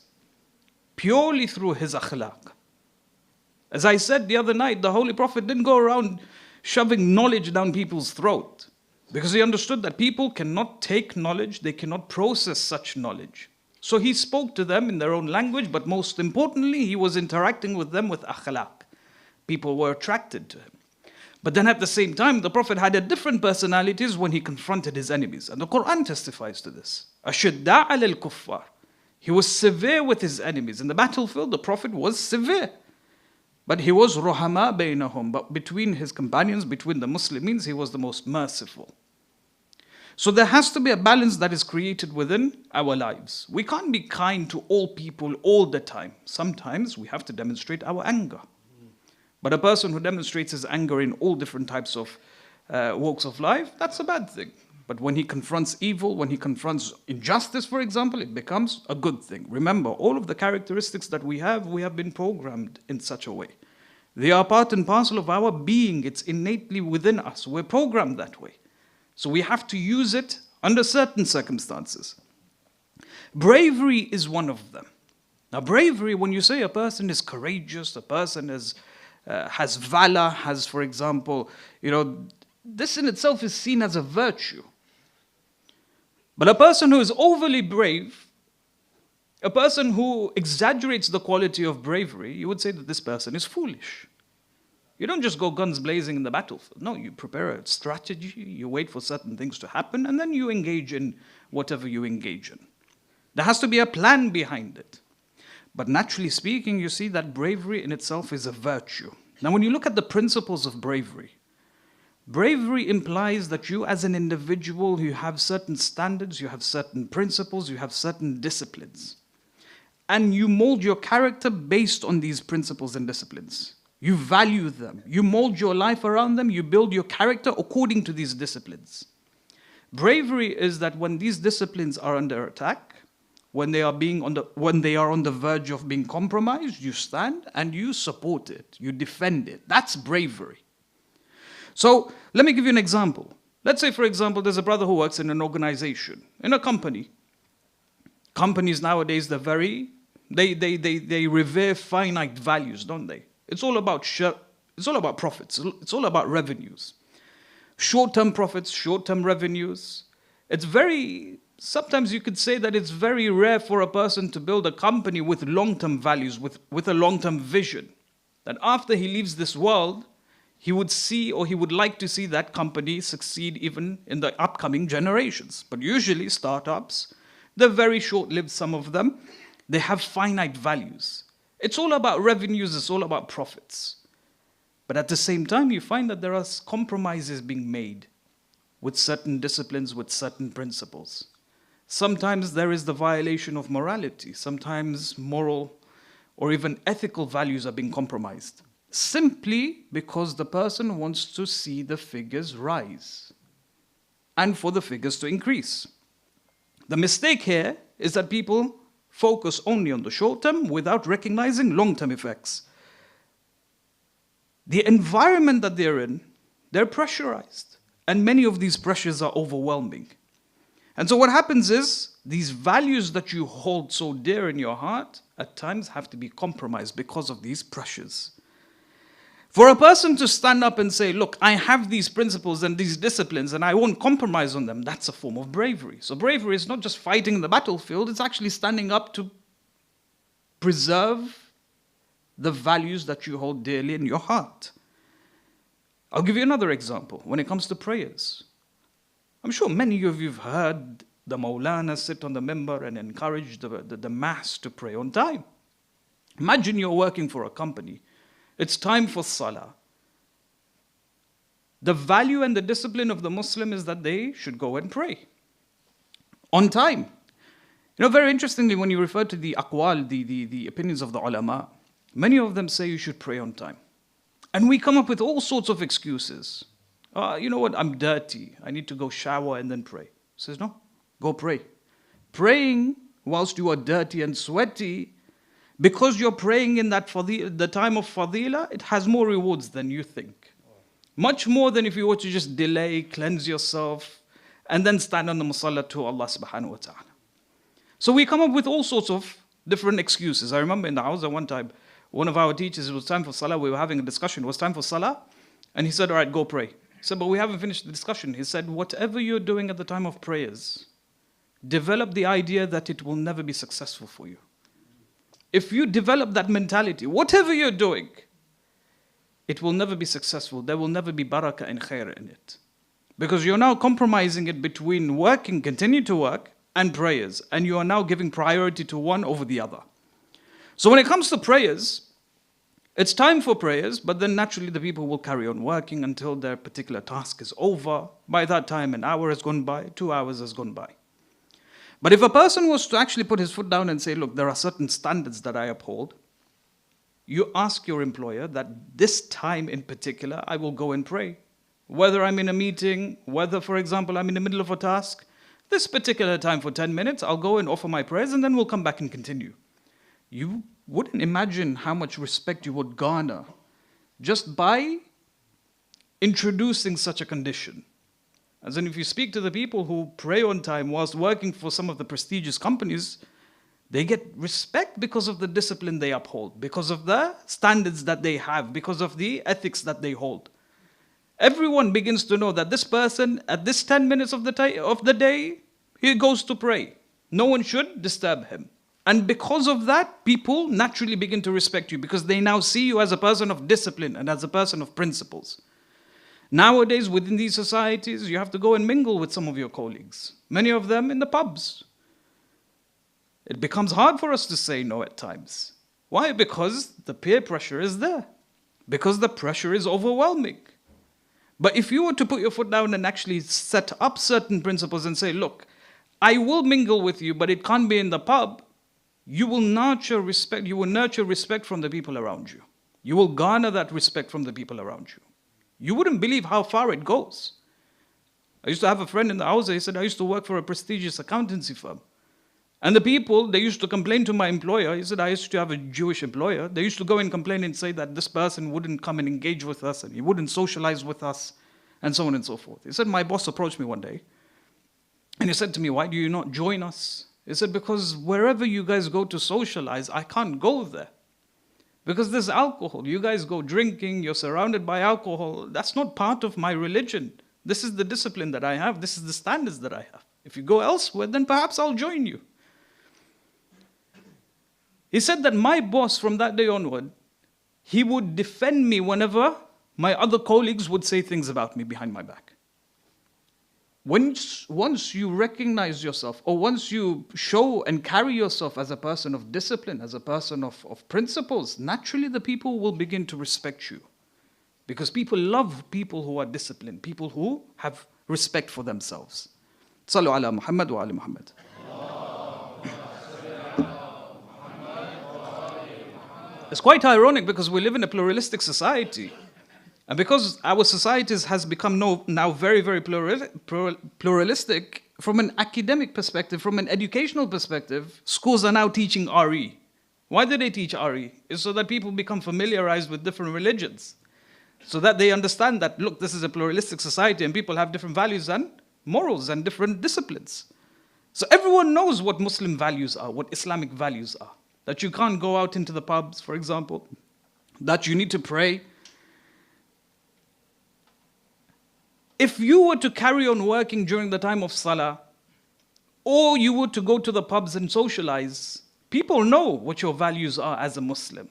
purely through his akhlaq. As I said the other night, the Holy Prophet didn't go around shoving knowledge down people's throat because he understood that people cannot take knowledge, they cannot process such knowledge. So he spoke to them in their own language, but most importantly, he was interacting with them with akhlaq. People were attracted to him. But then at the same time, the Prophet had a different personalities when he confronted his enemies. And the Quran testifies to this. Ashidda al kuffar. He was severe with his enemies. In the battlefield, the Prophet was severe. But he was ruhama bainahum. But between his companions, between the Muslims, he was the most merciful. So there has to be a balance that is created within our lives. We can't be kind to all people all the time. Sometimes we have to demonstrate our anger. But a person who demonstrates his anger in all different types of walks of life, that's a bad thing. But when he confronts evil, when he confronts injustice, for example, it becomes a good thing. Remember, all of the characteristics that we have been programmed in such a way. They are part and parcel of our being. It's innately within us. We're programmed that way. So we have to use it under certain circumstances. Bravery is one of them. Now bravery, when you say a person is courageous, a person has valor, has, for example, this in itself is seen as a virtue. But a person who is overly brave, a person who exaggerates the quality of bravery, you would say that this person is foolish. You don't just go guns blazing in the battlefield. No, you prepare a strategy, you wait for certain things to happen, and then you engage in whatever you engage in. There has to be a plan behind it. But naturally speaking, you see that bravery in itself is a virtue. Now, when you look at the principles of bravery, bravery implies that you as an individual, you have certain standards, you have certain principles, you have certain disciplines. And you mold your character based on these principles and disciplines. You value them. You mold your life around them. You build your character according to these disciplines. Bravery is that when these disciplines are under attack, when they are on the verge of being compromised, you stand and you support it. You defend it. That's bravery. So let me give you an example. Let's say, for example, there's a brother who works in an organization, in a company. Companies nowadays, they revere finite values, don't they? It's all about profits. It's all about revenues. Short-term profits, short-term revenues. Sometimes you could say that it's very rare for a person to build a company with long-term values, with a long-term vision. That after he leaves this world, he would see or he would like to see that company succeed even in the upcoming generations. But usually startups, they're very short-lived, some of them. They have finite values. It's all about revenues, it's all about profits. But at the same time, you find that there are compromises being made with certain disciplines, with certain principles. Sometimes there is the violation of morality. Sometimes moral or even ethical values are being compromised, simply because the person wants to see the figures rise and for the figures to increase. The mistake here is that people focus only on the short term without recognizing long-term effects. The environment that they're in, they're pressurized. And many of these pressures are overwhelming. And so what happens is, these values that you hold so dear in your heart, at times have to be compromised because of these pressures. For a person to stand up and say, look, I have these principles and these disciplines and I won't compromise on them, that's a form of bravery. So bravery is not just fighting in the battlefield, it's actually standing up to preserve the values that you hold dearly in your heart. I'll give you another example when it comes to prayers. I'm sure many of you have heard the Maulana sit on the minbar and encourage the mass to pray on time. Imagine you're working for a company. It's time for salah. The value and the discipline of the Muslim is that they should go and pray on time. You know, very interestingly, when you refer to the aqwal, the opinions of the ulama, many of them say you should pray on time. And we come up with all sorts of excuses. You know what, I'm dirty. I need to go shower and then pray. He says, no, go pray. Praying whilst you are dirty and sweaty, because you're praying in that the time of fadila, it has more rewards than you think. Much more than if you were to just delay, cleanse yourself, and then stand on the musalla to Allah subhanahu wa ta'ala. So we come up with all sorts of different excuses. I remember in the house at one time, one of our teachers, it was time for salah, we were having a discussion, it was time for salah, and he said, all right, go pray. He said, but we haven't finished the discussion. He said, whatever you're doing at the time of prayers, develop the idea that it will never be successful for you. If you develop that mentality, whatever you're doing, it will never be successful. There will never be barakah and khair in it. Because you're now compromising it between working, continue to work, and prayers. And you are now giving priority to one over the other. So when it comes to prayers, it's time for prayers, but then naturally the people will carry on working until their particular task is over. By that time, an hour has gone by, 2 hours has gone by. But if a person was to actually put his foot down and say, look, there are certain standards that I uphold, you ask your employer that this time in particular, I will go and pray. Whether I'm in a meeting, whether, for example, I'm in the middle of a task, this particular time for 10 minutes, I'll go and offer my prayers and then we'll come back and continue. You wouldn't imagine how much respect you would garner just by introducing such a condition. As in, if you speak to the people who pray on time whilst working for some of the prestigious companies, they get respect because of the discipline they uphold, because of the standards that they have, because of the ethics that they hold. Everyone begins to know that this person, at this 10 minutes of the day, he goes to pray. No one should disturb him. And because of that, people naturally begin to respect you because they now see you as a person of discipline and as a person of principles. Nowadays, within these societies, you have to go and mingle with some of your colleagues, many of them in the pubs. It becomes hard for us to say no at times. Why? Because the peer pressure is there. Because the pressure is overwhelming. But if you were to put your foot down and actually set up certain principles and say, look, I will mingle with you, but it can't be in the pub, you will nurture respect. You will nurture respect from the people around you. You will garner that respect from the people around you. You wouldn't believe how far it goes. I used to have a friend in the house, he said, I used to work for a prestigious accountancy firm. And the people, they used to complain to my employer. He said, I used to have a Jewish employer. They used to go and complain and say that this person wouldn't come and engage with us and he wouldn't socialize with us and so on and so forth. He said, my boss approached me one day and he said to me, why do you not join us? He said, because wherever you guys go to socialize, I can't go there. Because there's alcohol. You guys go drinking, you're surrounded by alcohol. That's not part of my religion. This is the discipline that I have. This is the standards that I have. If you go elsewhere, then perhaps I'll join you. He said that my boss from that day onward, he would defend me whenever my other colleagues would say things about me behind my back. once you recognize yourself, or once you show and carry yourself as a person of discipline, as a person of principles, naturally the people will begin to respect you. Because people love people who are disciplined, people who have respect for themselves. Sallu ala Muhammad wa ali Muhammad. It's quite ironic because we live in a pluralistic society. And because our society has become now very, very pluralistic, from an academic perspective, from an educational perspective, schools are now teaching RE. Why do they teach RE? It's so that people become familiarized with different religions. So that they understand that, look, this is a pluralistic society and people have different values and morals and different disciplines. So everyone knows what Muslim values are, what Islamic values are. That you can't go out into the pubs, for example. That you need to pray. If you were to carry on working during the time of Salah, or you were to go to the pubs and socialize, people know what your values are as a Muslim.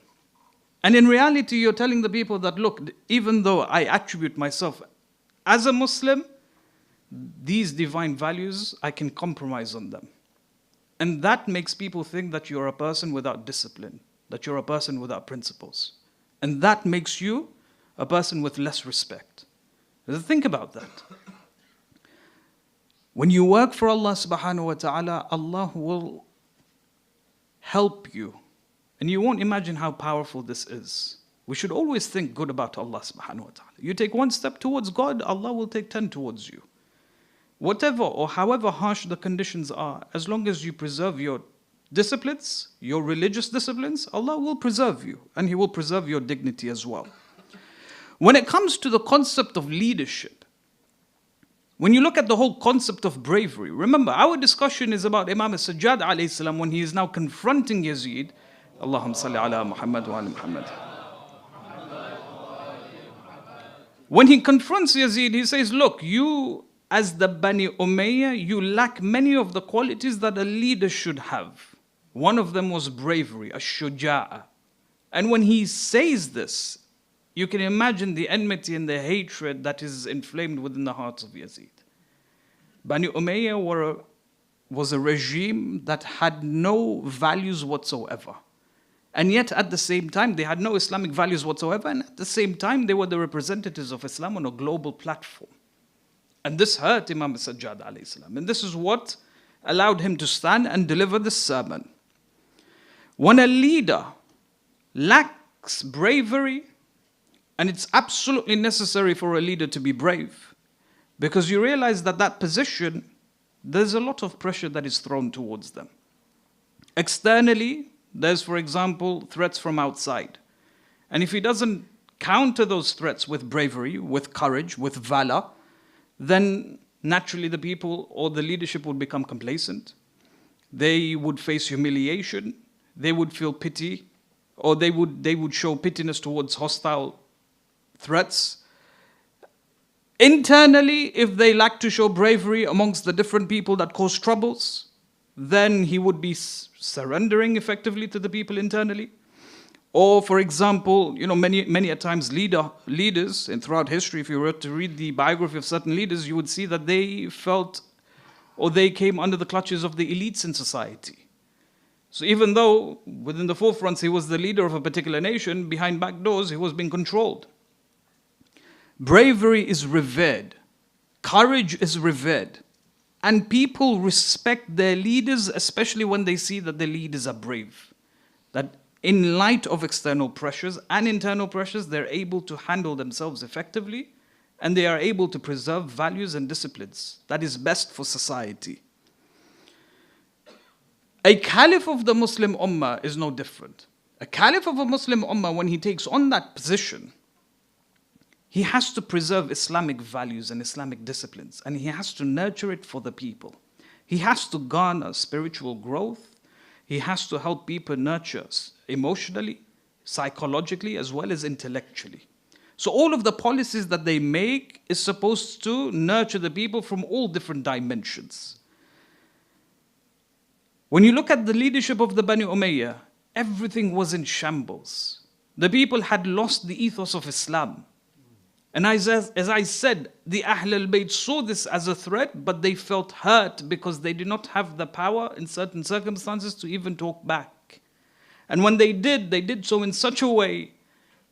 And in reality, you're telling the people that, look, even though I attribute myself as a Muslim, these divine values, I can compromise on them. And that makes people think that you're a person without discipline, that you're a person without principles. And that makes you a person with less respect. Think about that. When you work for Allah subhanahu wa ta'ala, Allah will help you. And you won't imagine how powerful this is. We should always think good about Allah subhanahu wa ta'ala. You take one step towards God, Allah will take 10 towards you. Whatever or however harsh the conditions are, as long as you preserve your disciplines, your religious disciplines, Allah will preserve you. And He will preserve your dignity as well. When it comes to the concept of leadership, when you look at the whole concept of bravery, remember our discussion is about Imam al-Sajjad alayhi salam when he is now confronting Yazid. Allahumma salli ala Muhammad wa ala Muhammad. When he confronts Yazid, he says, look, you as the Bani Umayyah, you lack many of the qualities that a leader should have. One of them was bravery, ash-shuja'a. And when he says this, you can imagine the enmity and the hatred that is inflamed within the hearts of Yazid. Bani Umayyah was a regime that had no values whatsoever. And yet at the same time, they had no Islamic values whatsoever. And at the same time, they were the representatives of Islam on a global platform. And this hurt Imam al-Sajjad alayhi salam. And this is what allowed him to stand and deliver this sermon. When a leader lacks bravery, and it's absolutely necessary for a leader to be brave, because you realize that that position, there's a lot of pressure that is thrown towards them. Externally, there's, for example, threats from outside. And if he doesn't counter those threats with bravery, with courage, with valor, then naturally the people or the leadership would become complacent. They would face humiliation. They would feel pity, or they would show pittiness towards hostile threats. Internally, if they lack to show bravery amongst the different people that cause troubles, then he would be surrendering effectively to the people internally. Or, for example, many a times leaders, and throughout history, if you were to read the biography of certain leaders, you would see that they felt, or they came under the clutches of the elites in society. So even though within the forefronts he was the leader of a particular nation, behind back doors he was being controlled. Bravery is revered. Courage is revered. And people respect their leaders, especially when they see that their leaders are brave. That in light of external pressures and internal pressures, they're able to handle themselves effectively, and they are able to preserve values and disciplines that is best for society. A caliph of the Muslim Ummah is no different. A caliph of a Muslim Ummah, when he takes on that position, he has to preserve Islamic values and Islamic disciplines, and he has to nurture it for the people. He has to garner spiritual growth. He has to help people nurture emotionally, psychologically, as well as intellectually. So all of the policies that they make is supposed to nurture the people from all different dimensions. When you look at the leadership of the Bani Umayyah, everything was in shambles. The people had lost the ethos of Islam. And as I said, the Ahl al-Bayt saw this as a threat, but they felt hurt because they did not have the power in certain circumstances to even talk back. And when they did so in such a way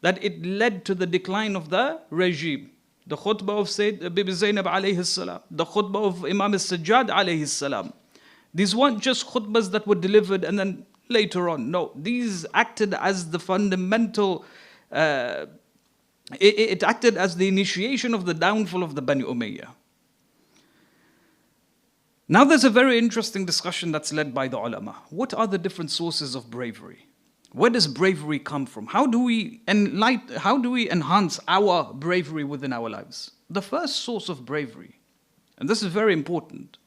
that it led to the decline of the regime. The khutbah of Bibi Zainab alayhi salam, the khutbah of Imam al-Sajjad alayhi salam. These weren't just khutbahs that were delivered and then later on. No, these acted as the fundamental, it acted as the initiation of the downfall of the Bani Umayyah. Now there's a very interesting discussion that's led by the ulama. What are the different sources of bravery? Where does bravery come from? How do we enhance our bravery within our lives? The first source of bravery, and this is very important,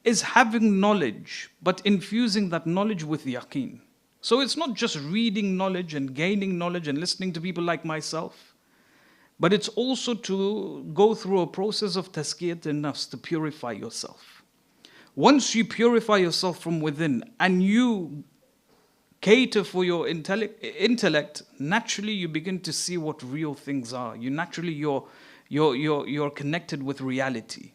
is having knowledge, but infusing that knowledge with yaqeen. So it's not just reading knowledge and gaining knowledge and listening to people like myself, but it's also to go through a process of tazkiyat an-nafs, to purify yourself. Once you purify yourself from within and you cater for your intellect, naturally you begin to see what real things are. You're connected with reality.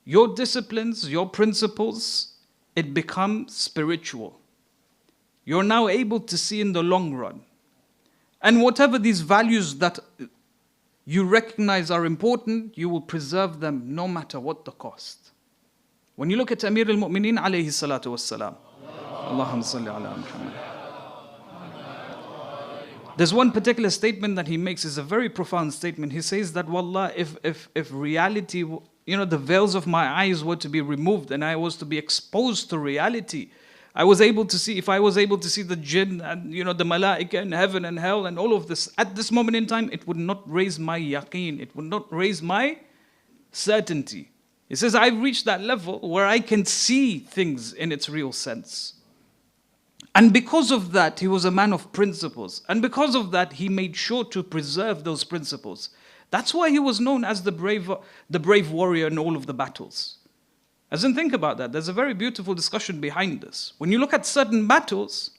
Your disciplines, your principles, it becomes spiritual. You're now able to see in the long run. And whatever these values that you recognize are important, you will preserve them no matter what the cost. When you look at Amir al-Mu'mineen alayhi salatu wassalam, Allahumma salli ala Muhammad. There's one particular statement that he makes, is a very profound statement. He says that, wallah, if reality, the veils of my eyes were to be removed and I was to be exposed to reality, if I was able to see the jinn and the malaika and heaven and hell and all of this, at this moment in time, it would not raise my yaqeen, it would not raise my certainty. He says, I've reached that level where I can see things in its real sense. And because of that, he was a man of principles. And because of that, he made sure to preserve those principles. That's why he was known as the brave warrior in all of the battles. As in, think about that. There's a very beautiful discussion behind this. When you look at certain battles,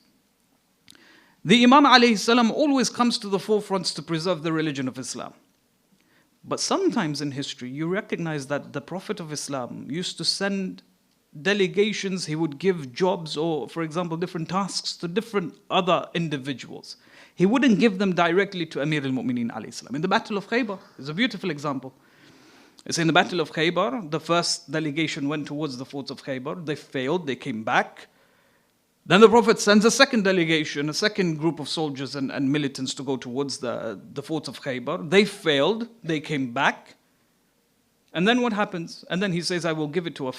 the Imam alayhi salam always comes to the forefront to preserve the religion of Islam. But sometimes in history, you recognize that the Prophet of Islam used to send delegations, he would give jobs or, for example, different tasks to different other individuals. He wouldn't give them directly to Amir al-Mu'mineen alayhi salam. In the Battle of Khaybar, is a beautiful example. It's in the Battle of Khaybar, the first delegation went towards the forts of Khaybar. They failed, they came back. Then the Prophet sends a second delegation, a second group of soldiers and militants to go towards the forts of Khaybar. They failed, they came back. And then what happens? And then he says, I will give the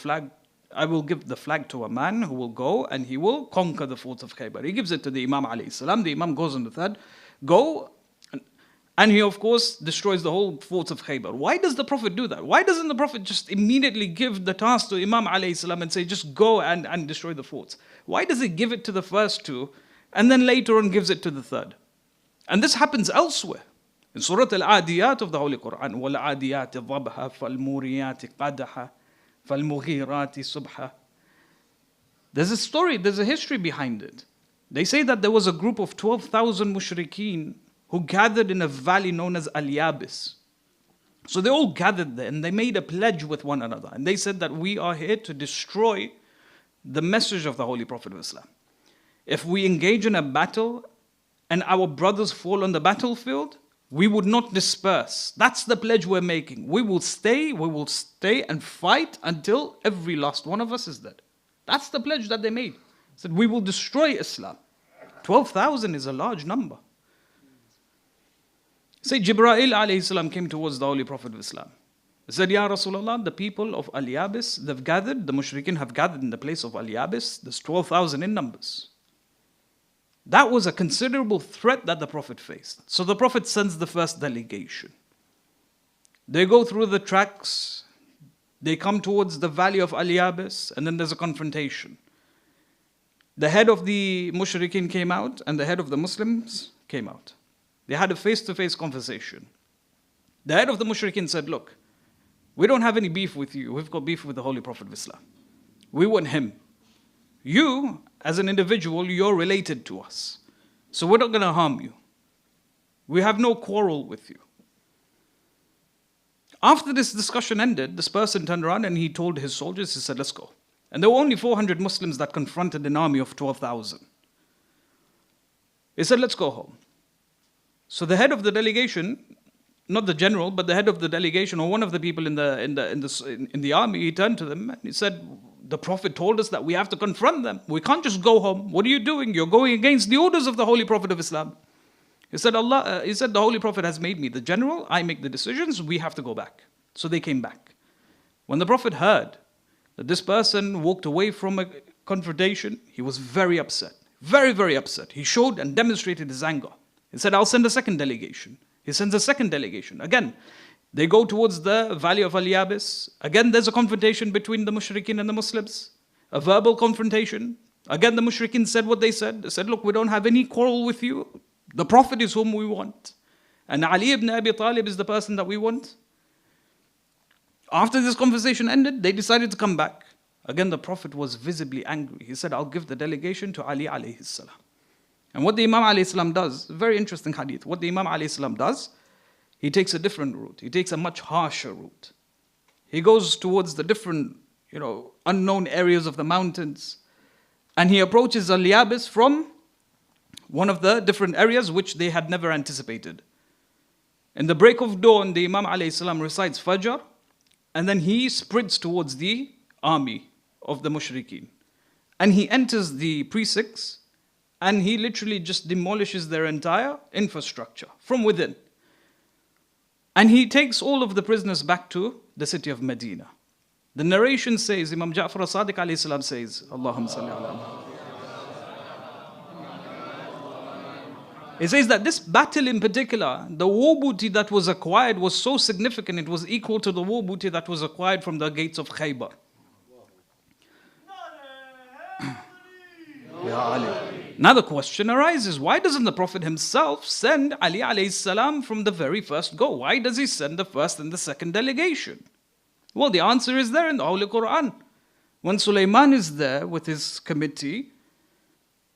flag to a man who will go and he will conquer the forts of Khaybar. He gives it to the Imam alayhi salam. The Imam goes on the third, go, and he of course destroys the whole forts of Khaybar. Why does the Prophet do that? Why doesn't the Prophet just immediately give the task to Imam alayhi salam and say, just go and destroy the forts? Why does he give it to the first two and then later on gives it to the third? And this happens elsewhere. In Surah Al-Adiyat of the Holy Quran, وَالْعَادِيَاتِ ضَبْحًا فَالْمُورِيَاتِ قَدْحًا فَالْمُغِيرَاتِ subha. There's a story, there's a history behind it. They say that there was a group of 12,000 mushrikeen who gathered in a valley known as Al-Yabis. So they all gathered there and they made a pledge with one another. And they said that we are here to destroy the message of the Holy Prophet of Islam. If we engage in a battle and our brothers fall on the battlefield, we would not disperse. That's the pledge we're making. We will stay and fight until every last one of us is dead. That's the pledge that they made. They said, we will destroy Islam. 12,000 is a large number. Say Jibreel alayhi salam came towards the Holy Prophet of Islam. He said, Ya Rasulullah, the people of Al-Yabis, they've gathered, the mushrikeen have gathered in the place of Al-Yabis. There's 12,000 in numbers. That was a considerable threat that the Prophet faced. So the Prophet sends the first delegation. They go through the tracks, they come towards the valley of Al-Yabis, and then there's a confrontation. The head of the mushrikeen came out, and the head of the Muslims came out. They had a face-to-face conversation. The head of the mushrikeen said, look, we don't have any beef with you. We've got beef with the Holy Prophet of Islam. We want him. You, as an individual, you're related to us. So we're not going to harm you. We have no quarrel with you. After this discussion ended, this person turned around and he told his soldiers, he said, let's go. And there were only 400 Muslims that confronted an army of 12,000. He said, let's go home. So the head of the delegation, not the general, but the head of the delegation or one of the people in the army, he turned to them and he said, the Prophet told us that we have to confront them. We can't just go home. What are you doing? You're going against the orders of the Holy Prophet of Islam. He said, the Holy Prophet has made me the general. I make the decisions. We have to go back. So they came back. When the Prophet heard that this person walked away from a confrontation, he was very upset. Very, very upset. He showed and demonstrated his anger. He said, I'll send a second delegation. He sends a second delegation. Again, they go towards the valley of Al-Yabis. Again, there's a confrontation between the mushrikeen and the Muslims. A verbal confrontation. Again, the mushrikeen said what they said. They said, look, we don't have any quarrel with you. The Prophet is whom we want. And Ali ibn Abi Talib is the person that we want. After this conversation ended, they decided to come back. Again, the Prophet was visibly angry. He said, I'll give the delegation to Ali alayhi salam. And what the Imam alayhi salam does, very interesting hadith, what the Imam alayhi salam does, he takes a different route. He takes a much harsher route. He goes towards the different, unknown areas of the mountains. And he approaches Al-Yabis from one of the different areas which they had never anticipated. In the break of dawn, the Imam alayhi salam recites Fajr, and then he sprints towards the army of the mushrikeen. And he enters the precincts, and he literally just demolishes their entire infrastructure from within. And he takes all of the prisoners back to the city of Medina. The narration says, Imam Jaffer as-Sadiq alayhi salam says, Allahumma salli ala Muhammad. He says that this battle in particular, the war booty that was acquired was so significant, it was equal to the war booty that was acquired from the gates of Khaybar. Now the question arises, why doesn't the Prophet himself send Ali alayhi salam from the very first go? Why does he send the first and the second delegation? Well, the answer is there in the Holy Quran. When Sulaiman is there with his committee,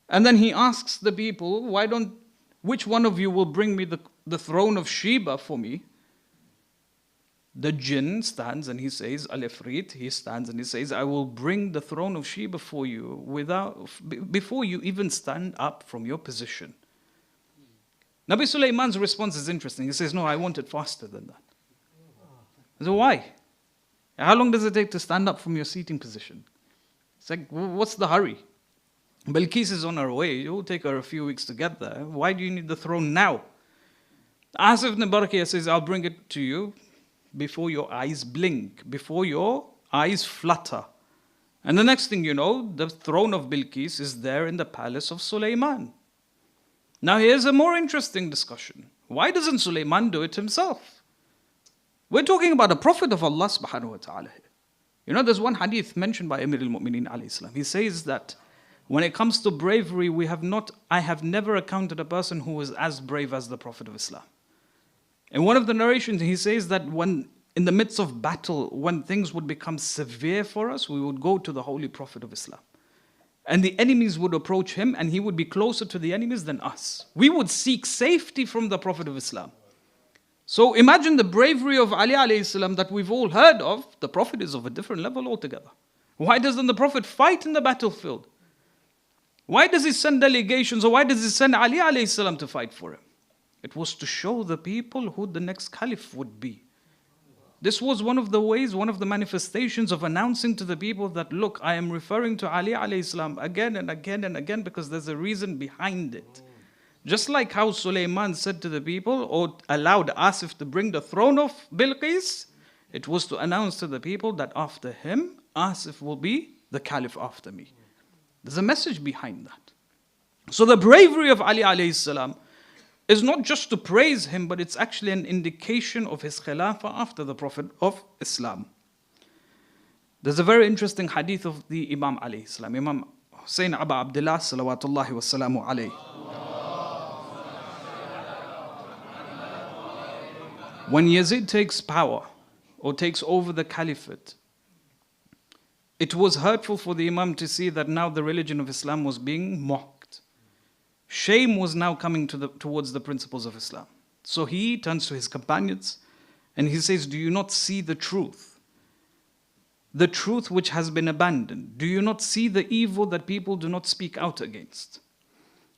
and then he asks the people, which one of you will bring me the throne of Sheba for me? The jinn stands and he says, Al-Ifrit, he stands and he says, I will bring the throne of Sheba for you before you even stand up from your position. Nabi Sulaiman's response is interesting. He says, no, I want it faster than that. I said, why? How long does it take to stand up from your seating position? It's like, what's the hurry? Bilqis is on her way. It will take her a few weeks to get there. Why do you need the throne now? Asif ibn Barakiyah says, I'll bring it to you before your eyes blink, before your eyes flutter. And the next thing you know, the throne of Bilqis is there in the palace of Sulaiman. Now here's a more interesting discussion. Why doesn't Sulaiman do it himself? We're talking about a prophet of Allah subhanahu wa ta'ala. There's one hadith mentioned by Amir al-Mu'mineen alayhi salam. He says that when it comes to bravery, I have never encountered a person who was as brave as the Prophet of Islam. In one of the narrations, he says that when in the midst of battle, when things would become severe for us, we would go to the Holy Prophet of Islam. And the enemies would approach him, and he would be closer to the enemies than us. We would seek safety from the Prophet of Islam. So imagine the bravery of Ali alayhi salam that we've all heard of. The Prophet is of a different level altogether. Why doesn't the Prophet fight in the battlefield? Why does he send delegations, or why does he send Ali alayhi salam to fight for him? It was to show the people who the next caliph would be. This was one of the ways, one of the manifestations of announcing to the people that, look, I am referring to Ali alayhi salam again and again and again because there's a reason behind it. Just like how Sulaiman said to the people, or allowed Asif to bring the throne of Bilqis, it was to announce to the people that after him, Asif will be the caliph after me. There's a message behind that. So the bravery of Ali alayhi salam is not just to praise him, but it's actually an indication of his khilafah after the Prophet of Islam. There's a very interesting hadith of the Imam alayhi salam, Imam Hussein Aba Abdullah salawatullahi wa salamu alayhi. When Yazid takes power or takes over the caliphate, it was hurtful for the Imam to see that now the religion of Islam was being mocked. Shame was now coming towards the principles of Islam. So he turns to his companions And he says, do you not see the truth? The truth which has been abandoned. Do you not see the evil that people do not speak out against?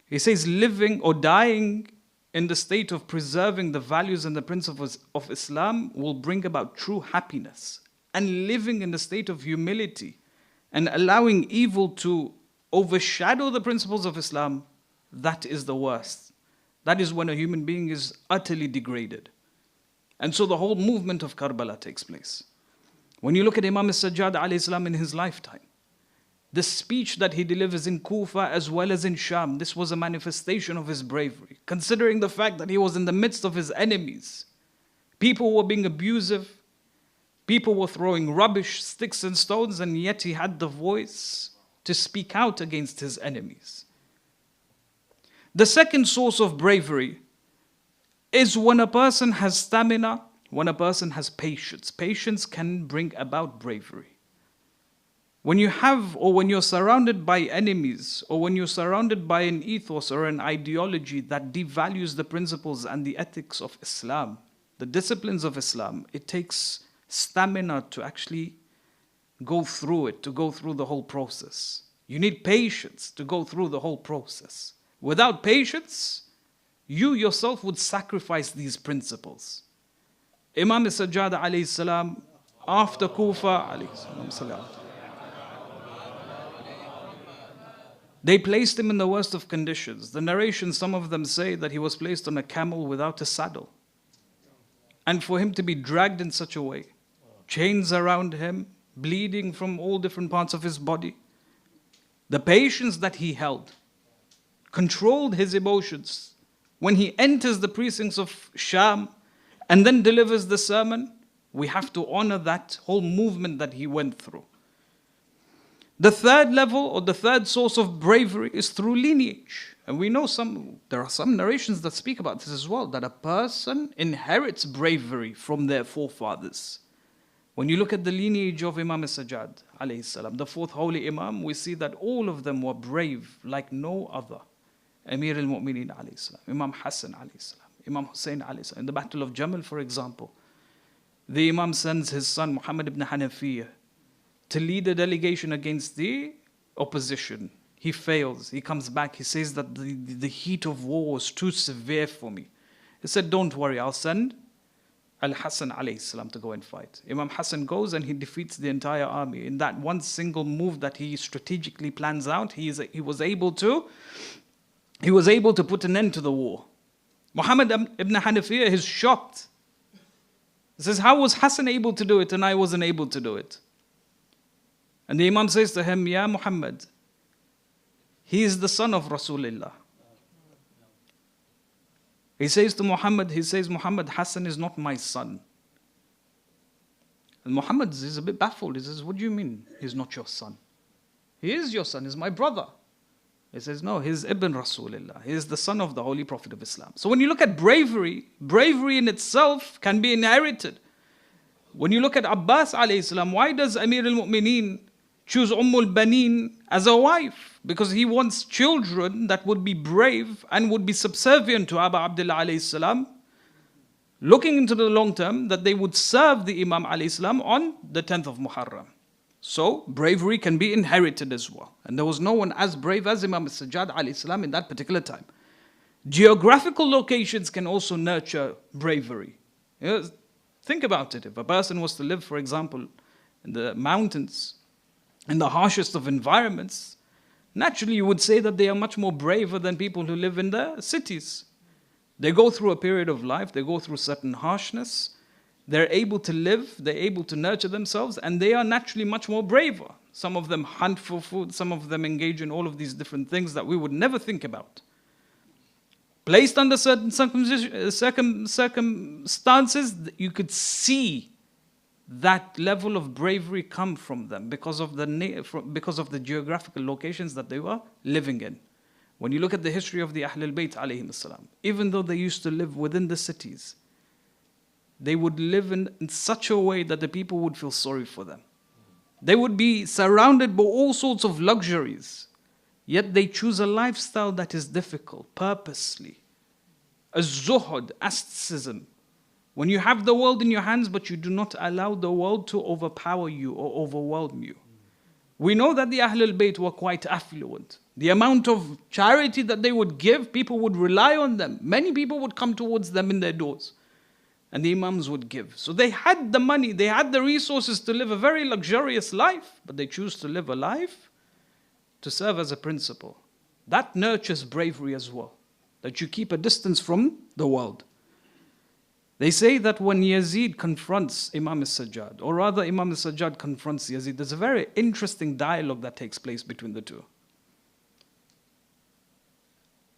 He says, living or dying in the state of preserving the values and the principles of Islam will bring about true happiness. And living in the state of humility and allowing evil to overshadow the principles of Islam, that is the worst. That is when a human being is utterly degraded. And so the whole movement of Karbala takes place. When you look at Imam Sajjad alayhi salam in his lifetime, the speech that he delivers in Kufa as well as in Sham, this was a manifestation of his bravery, considering the fact that he was in the midst of his enemies. People were being abusive, people were throwing rubbish, sticks and stones, and yet he had the voice to speak out against his enemies. The second source of bravery is when a person has stamina, when a person has patience. Patience can bring about bravery. When you have, or when you're surrounded by enemies, or when you're surrounded by an ethos or an ideology that devalues the principles and the ethics of Islam, the disciplines of Islam, it takes stamina to actually go through it, to go through the whole process. You need patience to go through the whole process. Without patience, you yourself would sacrifice these principles. Imam Sajjad alayhi salam, after Kufa alayhi salam, they placed him in the worst of conditions. The narrations, some of them say that he was placed on a camel without a saddle. And for him to be dragged in such a way, chains around him, bleeding from all different parts of his body. The patience that he held, controlled his emotions. When he enters the precincts of Sham and then delivers the sermon, we have to honor that whole movement that he went through. The third level or the third source of bravery is through lineage. And we know there are some narrations that speak about this as well, that a person inherits bravery from their forefathers. When you look at the lineage of Imam Sajjad alayhi salam, the fourth holy Imam, we see that all of them were brave like no other. Amir al-Mu'mineen alayhi salam, Imam Hassan alayhi salam, Imam Hussein alayhi salam. In the Battle of Jamal, for example, the Imam sends his son Muhammad ibn Hanafiyyah to lead a delegation against the opposition. He fails. He comes back. He says that the heat of war was too severe for me. He said, don't worry, I'll send Al-Hassan alayhi salam to go and fight. Imam Hassan goes and he defeats the entire army. In that one single move that he strategically plans out, he was able to put an end to the war. Muhammad ibn Hanafiyyah is shocked. He says, how was Hassan able to do it and I wasn't able to do it? And the Imam says to him, Ya Muhammad, he is the son of Rasulullah. He says, Muhammad, Hassan is not my son. And Muhammad is a bit baffled. He says, what do you mean he's not your son? He is your son, he's my brother. He says, no, he's Ibn Rasulullah. He is the son of the Holy Prophet of Islam. So when you look at bravery, bravery in itself can be inherited. When you look at Abbas alayhi salam, why does Amir al-Mu'mineen choose Banin as a wife? Because he wants children that would be brave and would be subservient to Abu Abdullah alayhi salam, looking into the long term, that they would serve the Imam alayhi salam on the 10th of Muharram. So bravery can be inherited as well. And there was no one as brave as Imam Sajjad alayhi salam in that particular time. Geographical locations can also nurture bravery. Think about it. If a person was to live, for example, in the mountains, in the harshest of environments, naturally you would say that they are much more braver than people who live in the cities. They go through a period of life, they go through certain harshness, they're able to live, they're able to nurture themselves, and they are naturally much more braver. Some of them hunt for food, some of them engage in all of these different things that we would never think about. Placed under certain circumstances, you could see that level of bravery come from them because of the geographical locations that they were living in. When you look at the history of the Ahlul Bayt alayhim salam, even though they used to live within the cities, they would live in such a way that the people would feel sorry for them. They would be surrounded by all sorts of luxuries, yet they choose a lifestyle that is difficult, purposely. A zuhud, asceticism, When you have the world in your hands, but you do not allow the world to overpower you or overwhelm you. We know that the Ahlul Bayt were quite affluent. The amount of charity that they would give, people would rely on them. Many people would come towards them in their doors. And the Imams would give. So they had the money, they had the resources to live a very luxurious life, but they choose to live a life to serve as a principle. That nurtures bravery as well, that you keep a distance from the world. They say that when Yazid confronts Imam al-Sajjad, or rather Imam al-Sajjad confronts Yazid, there's a very interesting dialogue that takes place between the two.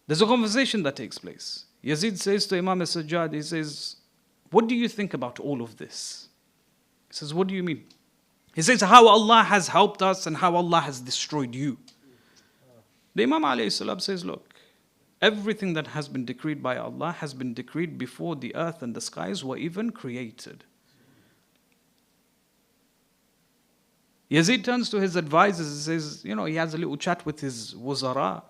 There's a conversation that takes place. Yazid says to Imam al-Sajjad, he says, what do you think about all of this? He says, what do you mean? He says, how Allah has helped us and how Allah has destroyed you. The Imam alayhi salam says, look, everything that has been decreed by Allah has been decreed before the earth and the skies were even created. Yazid turns to his advisors and says, he has a little chat with his wuzara.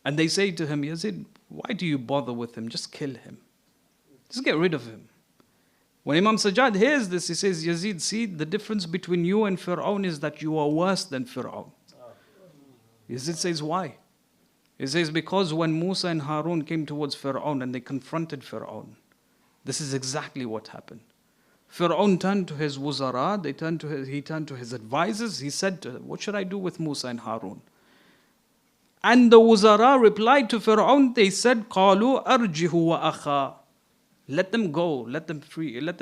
And they say to him, Yazid, why do you bother with him? Just kill him. Just get rid of him. When Imam Sajjad hears this, he says, Yazid, see, the difference between you and Fir'aun is that you are worse than Fir'aun. Yazid says, why? He says, because when Musa and Harun came towards Fir'aun and they confronted Fir'aun, this is exactly what happened. Fir'aun turned to his wuzara, he turned to his advisors, he said to them, what should I do with Musa and Harun? And the wuzara replied to Fir'aun, they said, قَالُوا أَرْجِهُ وَأَخَا. Let them go, let them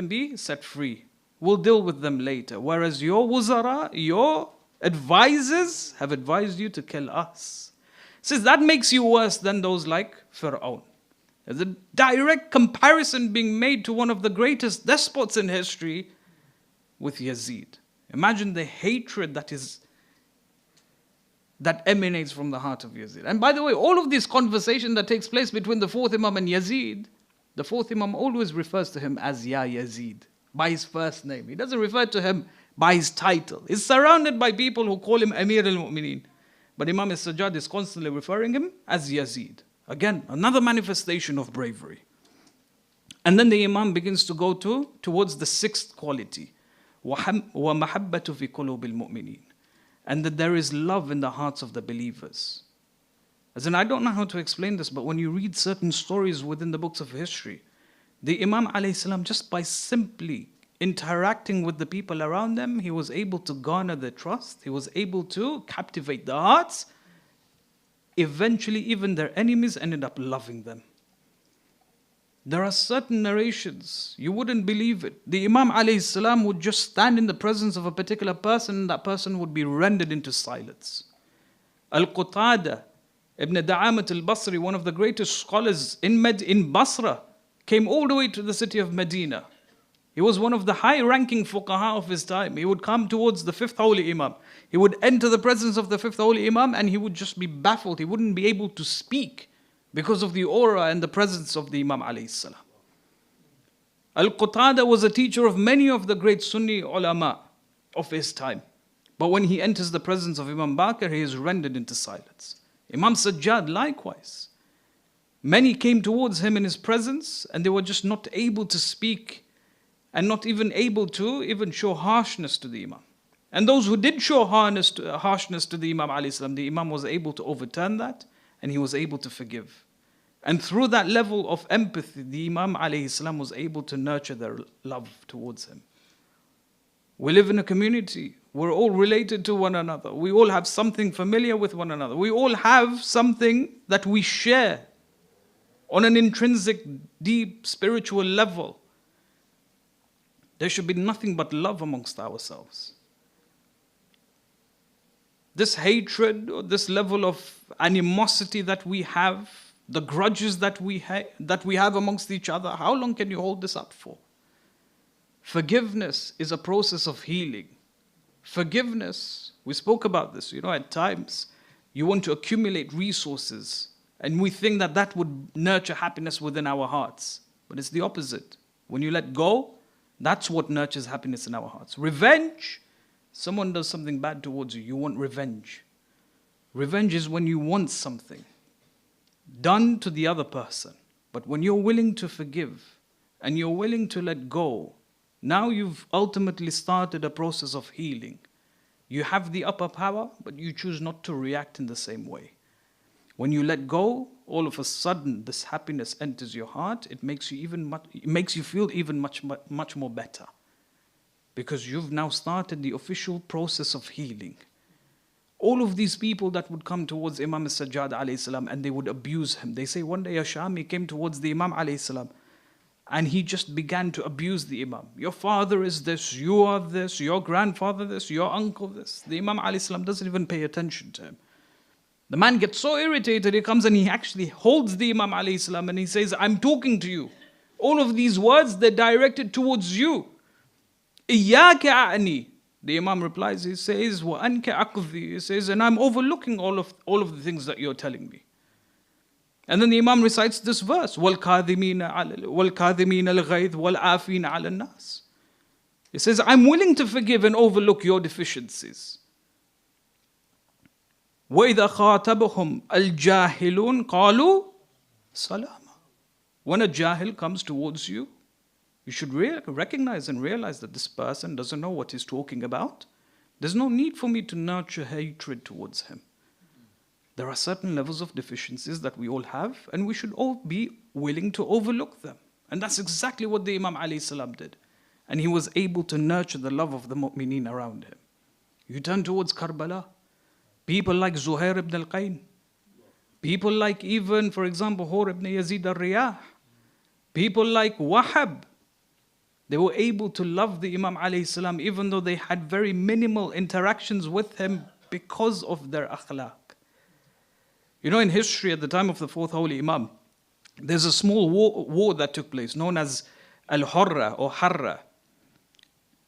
be set free. We'll deal with them later. Whereas your wuzara, your advisors have advised you to kill us. Says that makes you worse than those like Fir'aun. There's a direct comparison being made to one of the greatest despots in history with Yazid. Imagine the hatred that emanates from the heart of Yazid. And by the way, all of this conversation that takes place between the fourth Imam and Yazid, the fourth Imam always refers to him as Ya Yazid, by his first name. He doesn't refer to him by his title. He's surrounded by people who call him Amir al-Mu'mineen. But Imam al-Sajjad is constantly referring him as Yazid. Again, another manifestation of bravery. And then the Imam begins to go towards the sixth quality. وَمَحَبَّةُ فِي قُلُوبِ الْمُؤْمِنِينَ. And that there is love in the hearts of the believers. As in, I don't know how to explain this, but when you read certain stories within the books of history, the Imam alayhi salam, just by simply interacting with the people around them, he was able to garner their trust, he was able to captivate their hearts. Eventually, even their enemies ended up loving them. There are certain narrations, you wouldn't believe it. The Imam alayhi salam would just stand in the presence of a particular person, and that person would be rendered into silence. Al-Qutada Ibn Da'amat al-Basri, one of the greatest scholars in Basra, came all the way to the city of Medina. He was one of the high-ranking fuqaha of his time. He would come towards the fifth holy Imam. He would enter the presence of the fifth holy Imam and he would just be baffled. He wouldn't be able to speak because of the aura and the presence of the Imam alayhi salam. Al-Qutada was a teacher of many of the great Sunni ulama of his time. But when he enters the presence of Imam Baqir, he is rendered into silence. Imam Sajjad likewise. Many came towards him in his presence and they were just not able to speak and not even able to even show harshness to the Imam. And those who did show harshness to the Imam alayhi salam, the Imam was able to overturn that and he was able to forgive. And through that level of empathy, the Imam alayhi salam was able to nurture their love towards him. We live in a community. We're all related to one another. We all have something familiar with one another. We all have something that we share on an intrinsic, deep, spiritual level. There should be nothing but love amongst ourselves. This hatred or this level of animosity that we have, the grudges that we have amongst each other, how long can you hold this up for? Forgiveness is a process of healing. Forgiveness, we spoke about this, at times you want to accumulate resources and we think that that would nurture happiness within our hearts. But it's the opposite. When you let go, that's what nurtures happiness in our hearts. Revenge, someone does something bad towards you, you want revenge. Revenge is when you want something done to the other person. But when you're willing to forgive and you're willing to let go, now you've ultimately started a process of healing. You have the upper power, but you choose not to react in the same way. When you let go, all of a sudden this happiness enters your heart. It makes you feel even much more better, because you've now started the official process of healing. All of these people that would come towards Imam al-Sajjad alayhi salam and they would abuse him. They say one day Ashami came towards the Imam alayhi salam and he just began to abuse the Imam. Your father is this, you are this, your grandfather this, your uncle this. The Imam alayhi salam doesn't even pay attention to him. The man gets so irritated, he comes and he actually holds the Imam alayhi salam and he says, I'm talking to you. All of these words, they're directed towards you. إِيَّاكَ أَعْنِي. The Imam replies, he says, وَأَنْكَ أَقْضِي. He says, and I'm overlooking all of the things that you're telling me. And then the Imam recites this verse, وَالْكَاذِمِينَ الْغَيْظِ وَالْعَافِينَ عَلَى النَّاسِ. He says, I'm willing to forgive and overlook your deficiencies. وَإِذَا خَاطَبَهُمْ الْجَاهِلُونَ قَالُوا سَلَامًا. When a jahil comes towards you, you should recognize and realize that this person doesn't know what he's talking about. There's no need for me to nurture hatred towards him. There are certain levels of deficiencies that we all have, and we should all be willing to overlook them. And that's exactly what the Imam alayhi salam did. And he was able to nurture the love of the mu'mineen around him. You turn towards Karbala, people like Zuhair ibn al-Qayn, people like even, for example, Hur ibn Yazid al-Riyah, people like Wahab. They were able to love the Imam alayhi salam even though they had very minimal interactions with him because of their akhlaq. You know, in history at the time of the fourth holy Imam, there's a small war that took place known as Al-Hurra or Harra.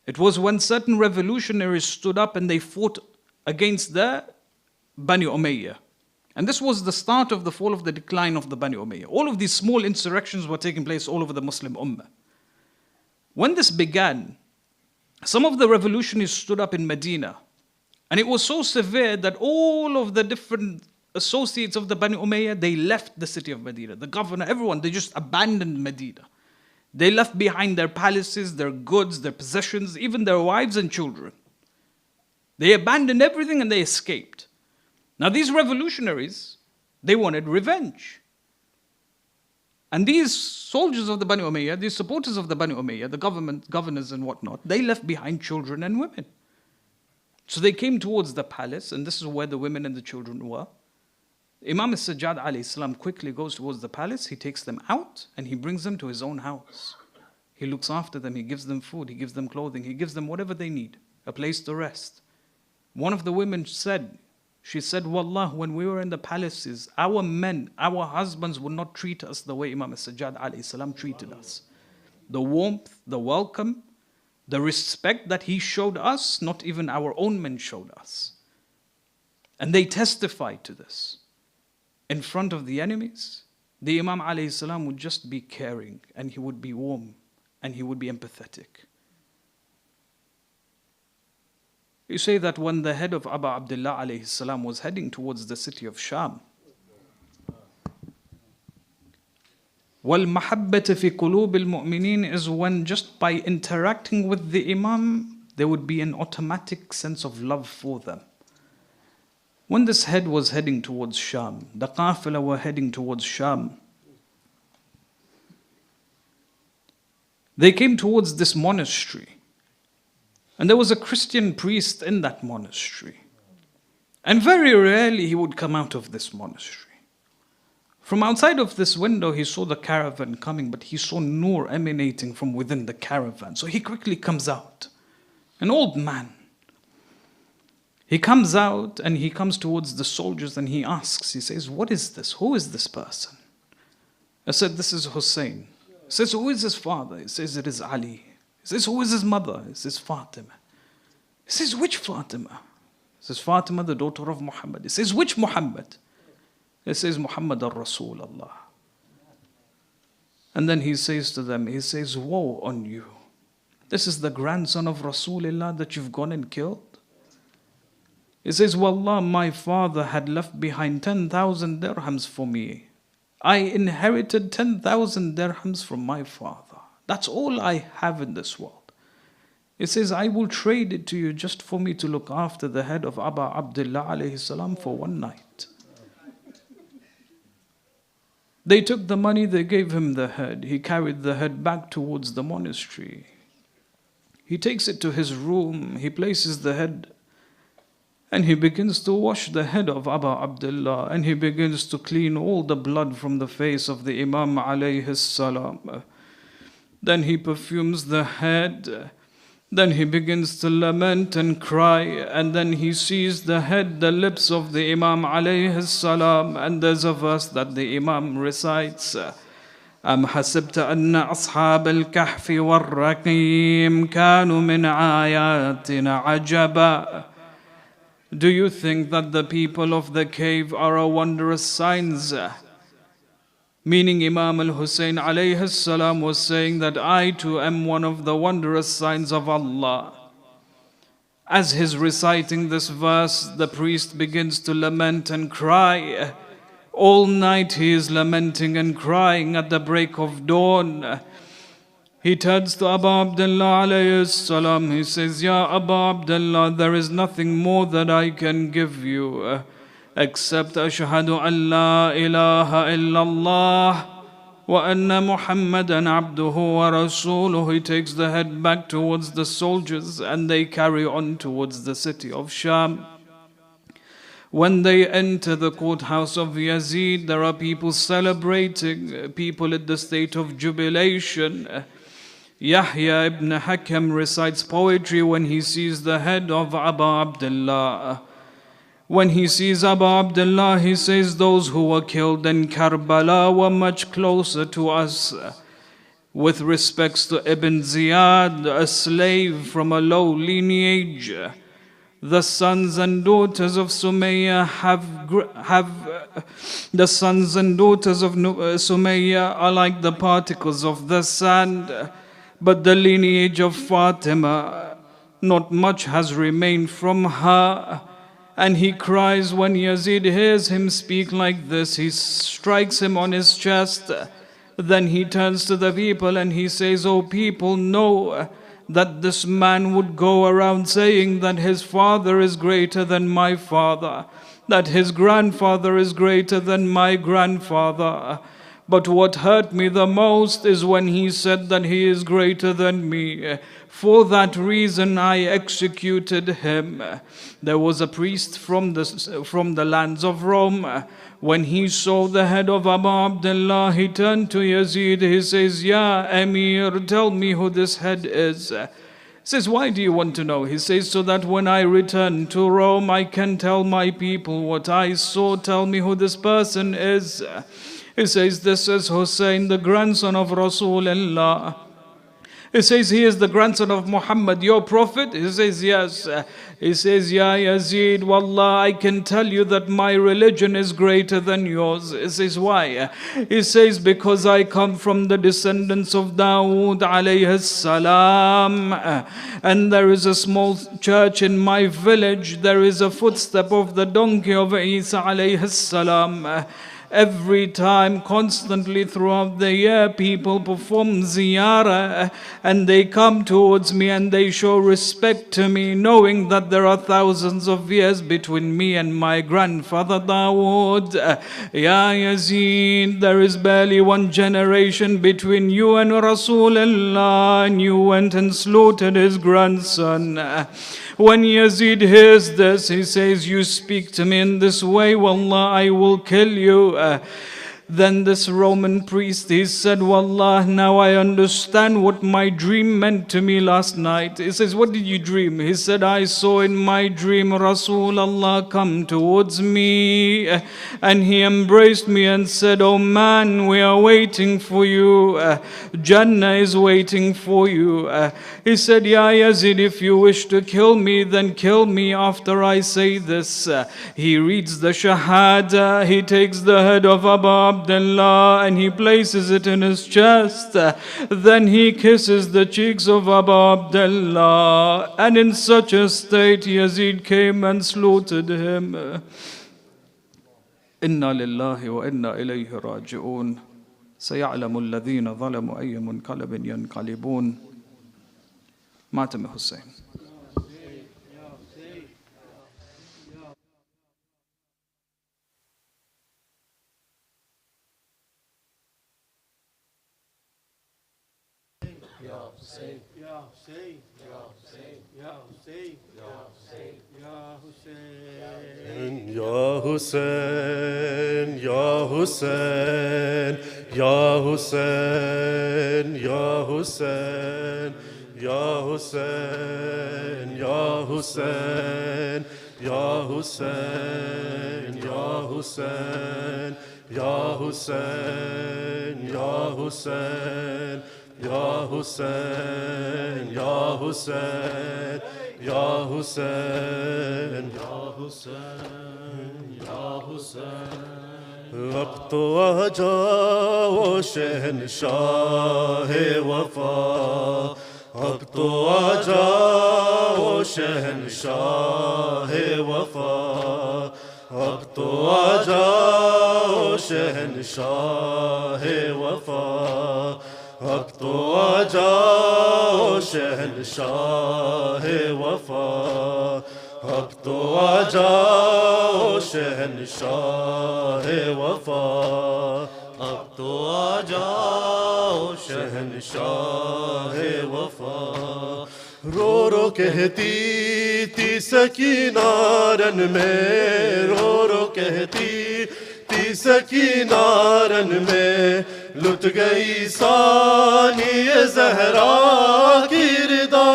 It was when certain revolutionaries stood up and they fought against the Bani Umayyah. And this was the start of the fall of the decline of the Bani Umayyah. All of these small insurrections were taking place all over the Muslim Ummah. When this began, some of the revolutionaries stood up in Medina, and it was so severe that all of the different associates of the Bani Umayyah, they left the city of Medina. The governor, everyone, they just abandoned Medina. They left behind their palaces, their goods, their possessions, even their wives and children. They abandoned everything and they escaped. Now these revolutionaries, they wanted revenge. And these soldiers of the Bani Umayyah, these supporters of the Bani Umayyah, the governors and whatnot, they left behind children and women. So they came towards the palace, and this is where the women and the children were. Imam al-Sajjad alayhi salam quickly goes towards the palace, he takes them out, and he brings them to his own house. He looks after them, he gives them food, he gives them clothing, he gives them whatever they need, a place to rest. One of the women said, Wallah, when we were in the palaces, our men, our husbands would not treat us the way Imam al-Sajjad alayhi salam treated us. The warmth, the welcome, the respect that he showed us, not even our own men showed us. And they testified to this. In front of the enemies, the Imam alayhi salam would just be caring, and he would be warm, and he would be empathetic. You say that when the head of Abu Abdullah alayhi salam was heading towards the city of Sham, وَالْمَحَبَّةِ فِي قُلُوبِ الْمُؤْمِنِينَ is when just by interacting with the Imam, there would be an automatic sense of love for them. When this head was heading towards Sham, the Qafila were heading towards Sham, they came towards this monastery. And there was a Christian priest in that monastery. And very rarely he would come out of this monastery. From outside of this window, he saw the caravan coming, but he saw nur emanating from within the caravan. So he quickly comes out. An old man. He comes out and he comes towards the soldiers and he asks, he says, what is this? Who is this person? I said, this is Hussein. He says, who is his father? He says, it is Ali. He says, who is his mother? He says, Fatima. He says, which Fatima? He says, Fatima, the daughter of Muhammad. He says, which Muhammad? He says, Muhammad al-Rasulullah. And then he says to them, he says, woe on you. This is the grandson of Rasulullah that you've gone and killed? He says, Wallah, my father had left behind 10,000 dirhams for me. I inherited 10,000 dirhams from my father. That's all I have in this world. It says, I will trade it to you just for me to look after the head of Aba Abdullah alayhi salam for one night. They took the money, they gave him the head. He carried the head back towards the monastery. He takes it to his room, he places the head, and he begins to wash the head of Aba Abdullah, and he begins to clean all the blood from the face of the Imam alayhi salam. Then he perfumes the head. Then he begins to lament and cry, and then he sees the head, the lips of the Imam alayhi salam, and there's a verse that the Imam recites. أم حسبت أن أصحاب الكهف والرقيم كانوا من آياتنا عجبا. Do you think that the people of the cave are a wondrous signs? Meaning Imam al-Hussein alayhi salam was saying that I too am one of the wondrous signs of Allah. As he's reciting this verse, the priest begins to lament and cry. All night he is lamenting and crying. At the break of dawn, he turns to Abu Abdullah alayhi salam. He says, Ya Abu Abdullah, there is nothing more that I can give you except ashhadu an la ilaha illallah wa anna Muhammadan abduhu wa rasuluhu. He takes the head back towards the soldiers and they carry on towards the city of Sham. When they enter the courthouse of Yazid, there are people celebrating, people in the state of jubilation. Yahya ibn Hakam recites poetry when he sees the head of Abu Abdullah. When he sees Abu Abdullah, he says, those who were killed in Karbala were much closer to us. With respects to Ibn Ziyad, a slave from a low lineage, the sons and daughters of Sumayya the sons and daughters of Sumayya are like the particles of the sand, but the lineage of Fatima, not much has remained from her. And he cries when Yazid hears him speak like this. He strikes him on his chest. Then he turns to the people and he says, O people, know that this man would go around saying that his father is greater than my father, that his grandfather is greater than my grandfather. But what hurt me the most is when he said that he is greater than me. For that reason I executed him. There was a priest from the lands of Rome. When he saw the head of Abu Abdullah, he turned to Yazid. He says, Ya Amir, tell me who this head is. He says, why do you want to know? He says, so that when I return to Rome, I can tell my people what I saw. Tell me who this person is. He says, this is Hussein, the grandson of Rasulullah. He says, he is the grandson of Muhammad, your prophet? He says, yes. He says, Ya Yazid, Wallah, I can tell you that my religion is greater than yours. He says, why? He says, because I come from the descendants of Dawood alayhi salam. And there is a small church in my village. There is a footstep of the donkey of Isa alayhi salam. Every time, constantly throughout the year, people perform ziyarah and they come towards me and they show respect to me, knowing that there are thousands of years between me and my grandfather Dawood. Ya Yazid, there is barely one generation between you and Rasulullah, and you went and slaughtered his grandson. When Yazid hears this, he says, you speak to me in this way, Wallah, I will kill you. Then this Roman priest, he said, Wallah, now I understand what my dream meant to me last night. He says, what did you dream? He said, I saw in my dream Rasulullah come towards me and he embraced me and said, oh man, we are waiting for you. Jannah is waiting for you. He said, Ya Yazid, if you wish to kill me, then kill me after I say this. He reads the Shahada, he takes the head of Abu Abdullah and he places it in his chest. Then he kisses the cheeks of Abu Abdullah, and in such a state Yazid came and slaughtered him. Inna lillahi wa inna ilayhi raji'un. سيعلم الذين ظلموا أي منقلب ينقلبون. ماتم حسین. Ya Hussein, Ya Hussein, Ya Hussein, Ya Hussein, Ya Hussein, Ya Hussein, Ya Hussein, Ya Hussein, Ya Hussein, Ya Hussein, Ya Hussein, Ya Hussein, Ya Hussein, Ya Hussein, Ya Hussein. اب تو آ جاؤ شہنشاہ وفا، اب تو آ جاؤ شہنشاہ وفا، اب تو آ جاؤ شہنشاہ وفا، اب تو آ جاؤ شہنشاہ وفا، اب تو آ جاؤ شہنشاہ وفا، اب تو آ جاؤ شہنشاہ وفا. رو رو کہتی تھی سکینہ رن میں، رو رو کہتی تھی سکینہ رن میں، لٹ گئی ثانی زہرا کی ردا.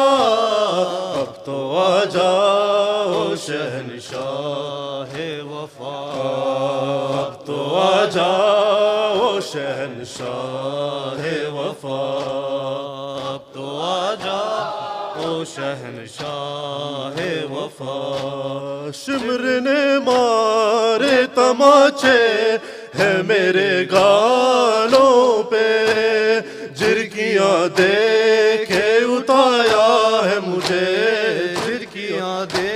اب تو آ جاؤ شہنشاہ وفا، اب تو آ جاؤ شہنشاہ وفا، اب تو آ جاؤ شہنشاہ وفا. شمر نے مارے تماچے ہے میرے گالوں پہ، جھرکیاں دے کے اٹھایا ہے مجھے، جھرکیاں دے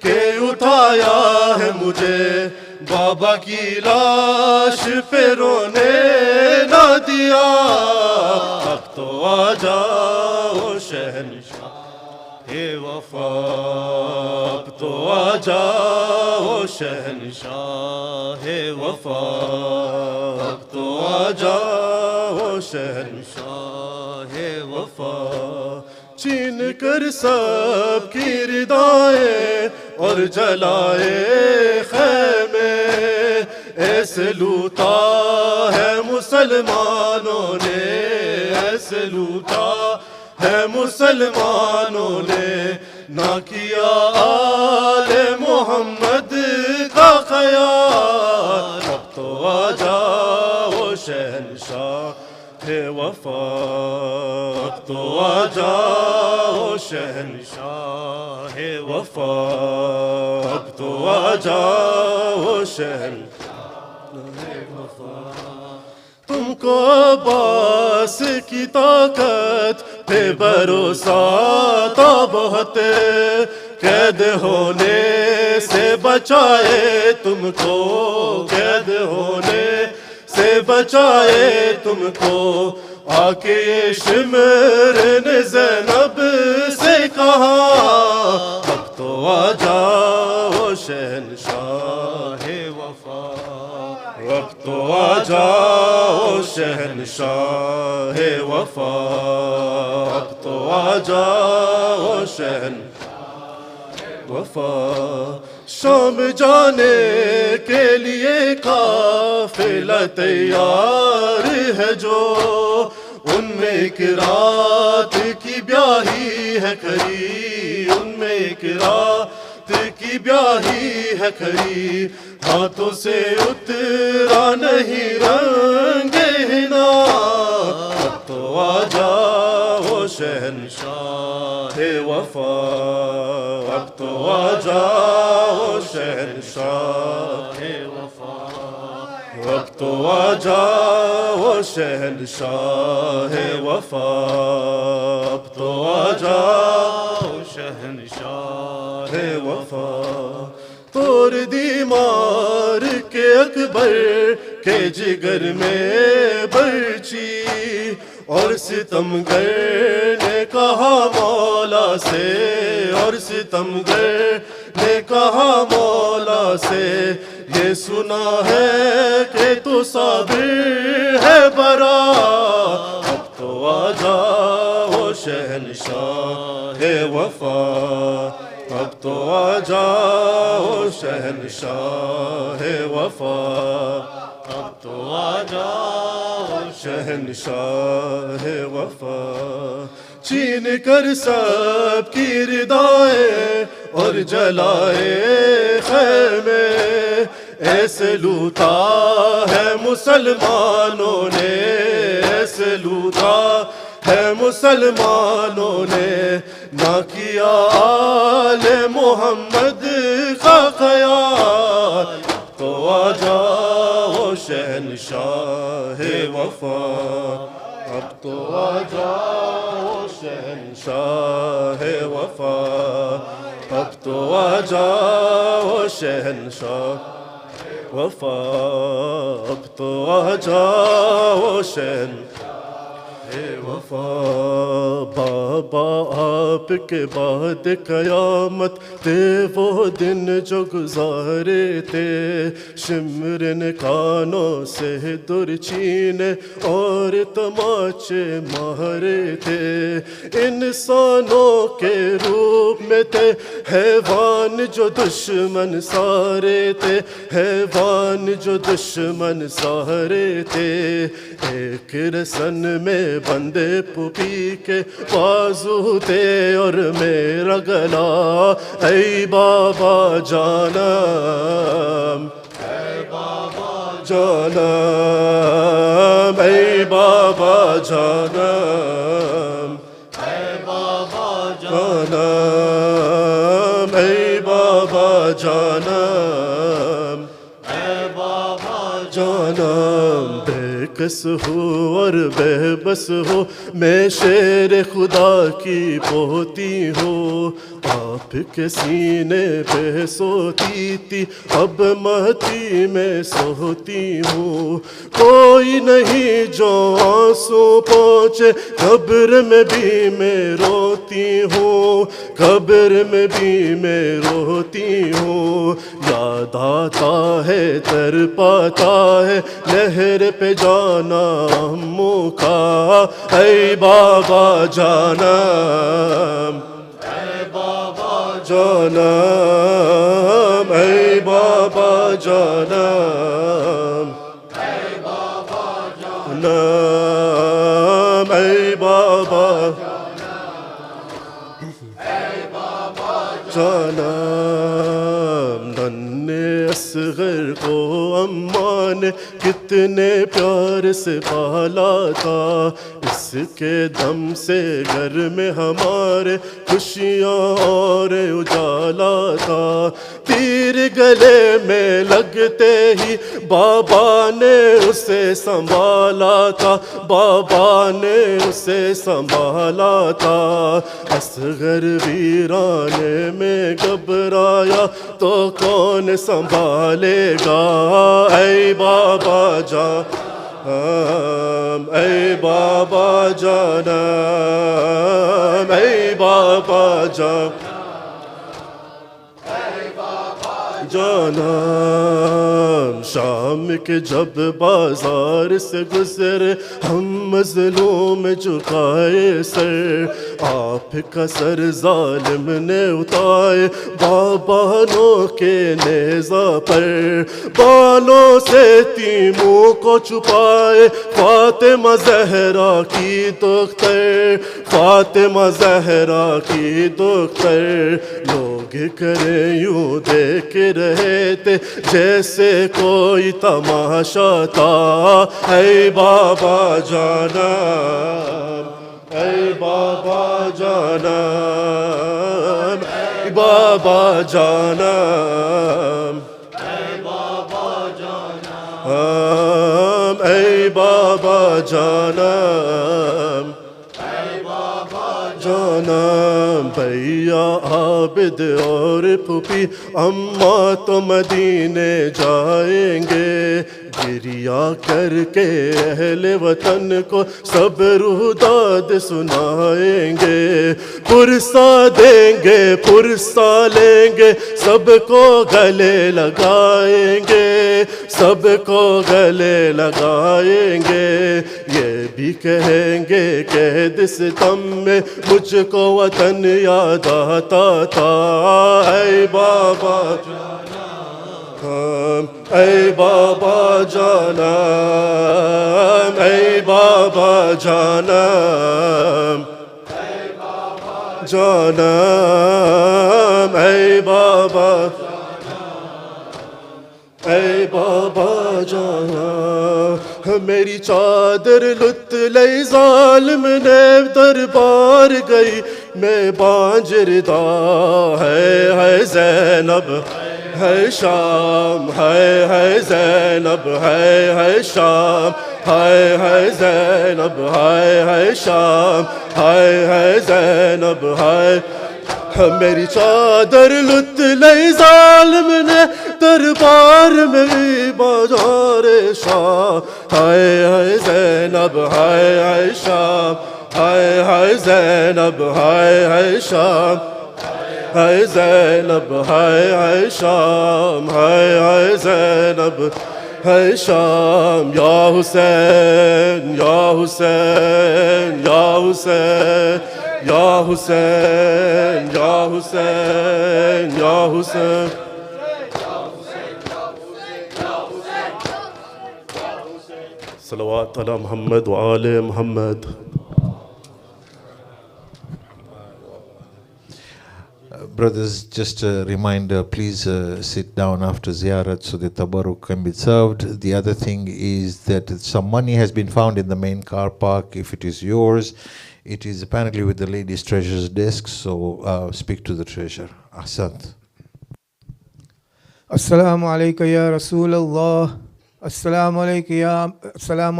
کے اٹھایا ہے مجھے. بابا کی لاش پہ رونے نہ دیا. اب تو آ جاؤ شہنشاہ وفا، اب تو آ جاؤ شہنشاہ وفا، اب تو آ جاؤ شہنشاہ وفا. چھین کر سب کی ردائیں اور جلائے خیمے، ایسے لوٹا ہے مسلمانوں نے، ایسے لوٹا ہے مسلمانوں نے، نہ کیا آل محمد کا خیال. اب تو آ جاؤ شہنشاہ وفا، اب تو آ جاؤ شہنشاہ وفا، اب تو آ جاؤ شہنشاہ وفا. تم کو عباس کی طاقت پہ بھروسہ تھا بہت، قید ہونے سے بچائے تم کو، قید ہونے سے بچائے تم کو. آ کے شمر نے زینب سے کہا، اب تو آ جاؤ شہنشاہ وفا، اب تو آ جاؤ شہنشاہ وفا، اب تو آ جاؤ شہنشاہ وفا. شام جانے کے لیے قافلہ تیار ہے جو، ان میں ایک رات کی بیاہی ہے کھری، ان میں ایک رات کی بیاہی ہے کھری. ہاتھوں سے اترا نہیں رنگ ہنا. اب تو آ جاؤ شہنشاہ وفا، اب تو آ جاؤ شہنشاہ وفا، اب تو آ جاؤ شہنشاہ وفا، اب تو آ جاؤ شہنشاہ وفا. توڑ دی مار کے اکبر کے جگر میں برچی، اور ستمگر نے کہا مولا سے، اور ستمگر نے کہا مولا سے، یہ سنا ہے کہ تو صابر ہے برا، اب تو آ جاؤ شہنشاہ وفا، اب تو آ جاؤ شہنشاہ وفا، اب تو آ جاؤ شہنشاہ وفا، چھین کر سب کی ردائیں اور جلائے خیمے، ایسے لوٹا ہے مسلمانوں نے، ایسے لوٹا ہے مسلمانوں نے، نہ کیا آل محمد کا خیال، تو آ جاؤ شہنشاہ وفا، اب تو آ جاؤ شہنشاہ وفا، اب تو آ جاؤ شہنشاہ وفا، اب تو آ جاؤ شہنشاہ وفا، بابا آپ کے بعد قیامت تھے وہ دن جو گزارے تھے، شمرن کانوں سے در چھینے اور تماچے مارے تھے، انسانوں کے روپ میں تھے حیوان جو دشمن سارے تھے، حیوان جو دشمن سارے تھے، ایک رسن میں بندے پھوپھی کے بازو تھے اور میرا گلا، اے بابا جانم، اے بابا جانم، اے بابا جانم، اے بابا جانم، اے بابا جانم، اے بابا جانم، بے کس ہو اور بے بس ہو، میں شیر خدا کی پوتی ہوں، آپ کے سینے پہ سوتی تھی اب مہدی میں سوتی ہوں، کوئی نہیں جو آنسو پہنچے، قبر میں بھی میں روتی ہوں، قبر میں بھی میں روتی ہوں، یاد آتا ہے تر پاتا ہے لہر پہ جانا اموں کا، اے بابا جانم، اے بابا جانم، اے بابا جانم، اے بابا جانم، اے بابا جانم، ننھے اصغر کو اماں نے کتنے پیار سے پالا تھا، اس کے دم سے گھر میں ہمارے خوشیاں اور اجالا تھا، تیر گلے میں لگتے ہی بابا نے اسے سنبھالا تھا، بابا نے اسے سنبھالا تھا، اصغر ویرانے میں گھبرایا تو کون سنبھالے گا، اے بابا جانم، اے بابا جانم، اے بابا جانم، جانم، شام کے جب بازار سے گزرے ہم مظلوم جھکائے سر، آپ کا سر ظالم نے اتائے بابانوں کے نیزہ پر، بالوں سے تیموں کو چھپائے فاطمہ زہرا کی دختر، فاطمہ زہرا کی دختر، لوگ کرے یوں دیکھ رہے تھے جیسے کوئی تماشا تھا، اے بابا جانم، اے بابا جانم، اے بابا جانم، اے بابا جانم، اے بابا جانم، اے بابا جانم، جانا، بھیا عابد اور پھوپھی اماں تو مدینے جائیں گے، گریا کر کے اہل وطن کو سب روداد سنائیں گے، پرسا دیں گے پرسا لیں گے، سب کو گلے لگائیں گے، سب کو گلے لگائیں گے، یہ بھی کہیں گے قید ستم میں مجھ کو وطن یاد آتا تھا، اے بابا اے بابا جانا، اے بابا جانا، جانا، اے بابا، اے بابا جانا، میری چادر لٹ لئی ظالم نے دربار گئی، میں بانجردا ہے زینب ہے شام، ہے زینب ہے شام، ہے زینب ہے شام، ہے زینب ہے، میری چادر لٹ لئی ظالم نے دربار میں بازار شام، ہے زینب ہے شام، ہے زینب ہے شام، ہے زینب ہے شام، ہے زینب ہے شام، یا حسین یا حسین یا حسین یا حسین یا حسین یا حسین، صلوات علی محمد وآل محمد. Brothers, just a reminder, please sit down after ziyarat so the tabarruk can be served. The other thing is that some money has been found in the main car park. If it is yours, it is apparently with the ladies' treasurer's desk, so speak to the treasurer. Ahsant. Assalamu alayka ya Rasulullah. Assalamu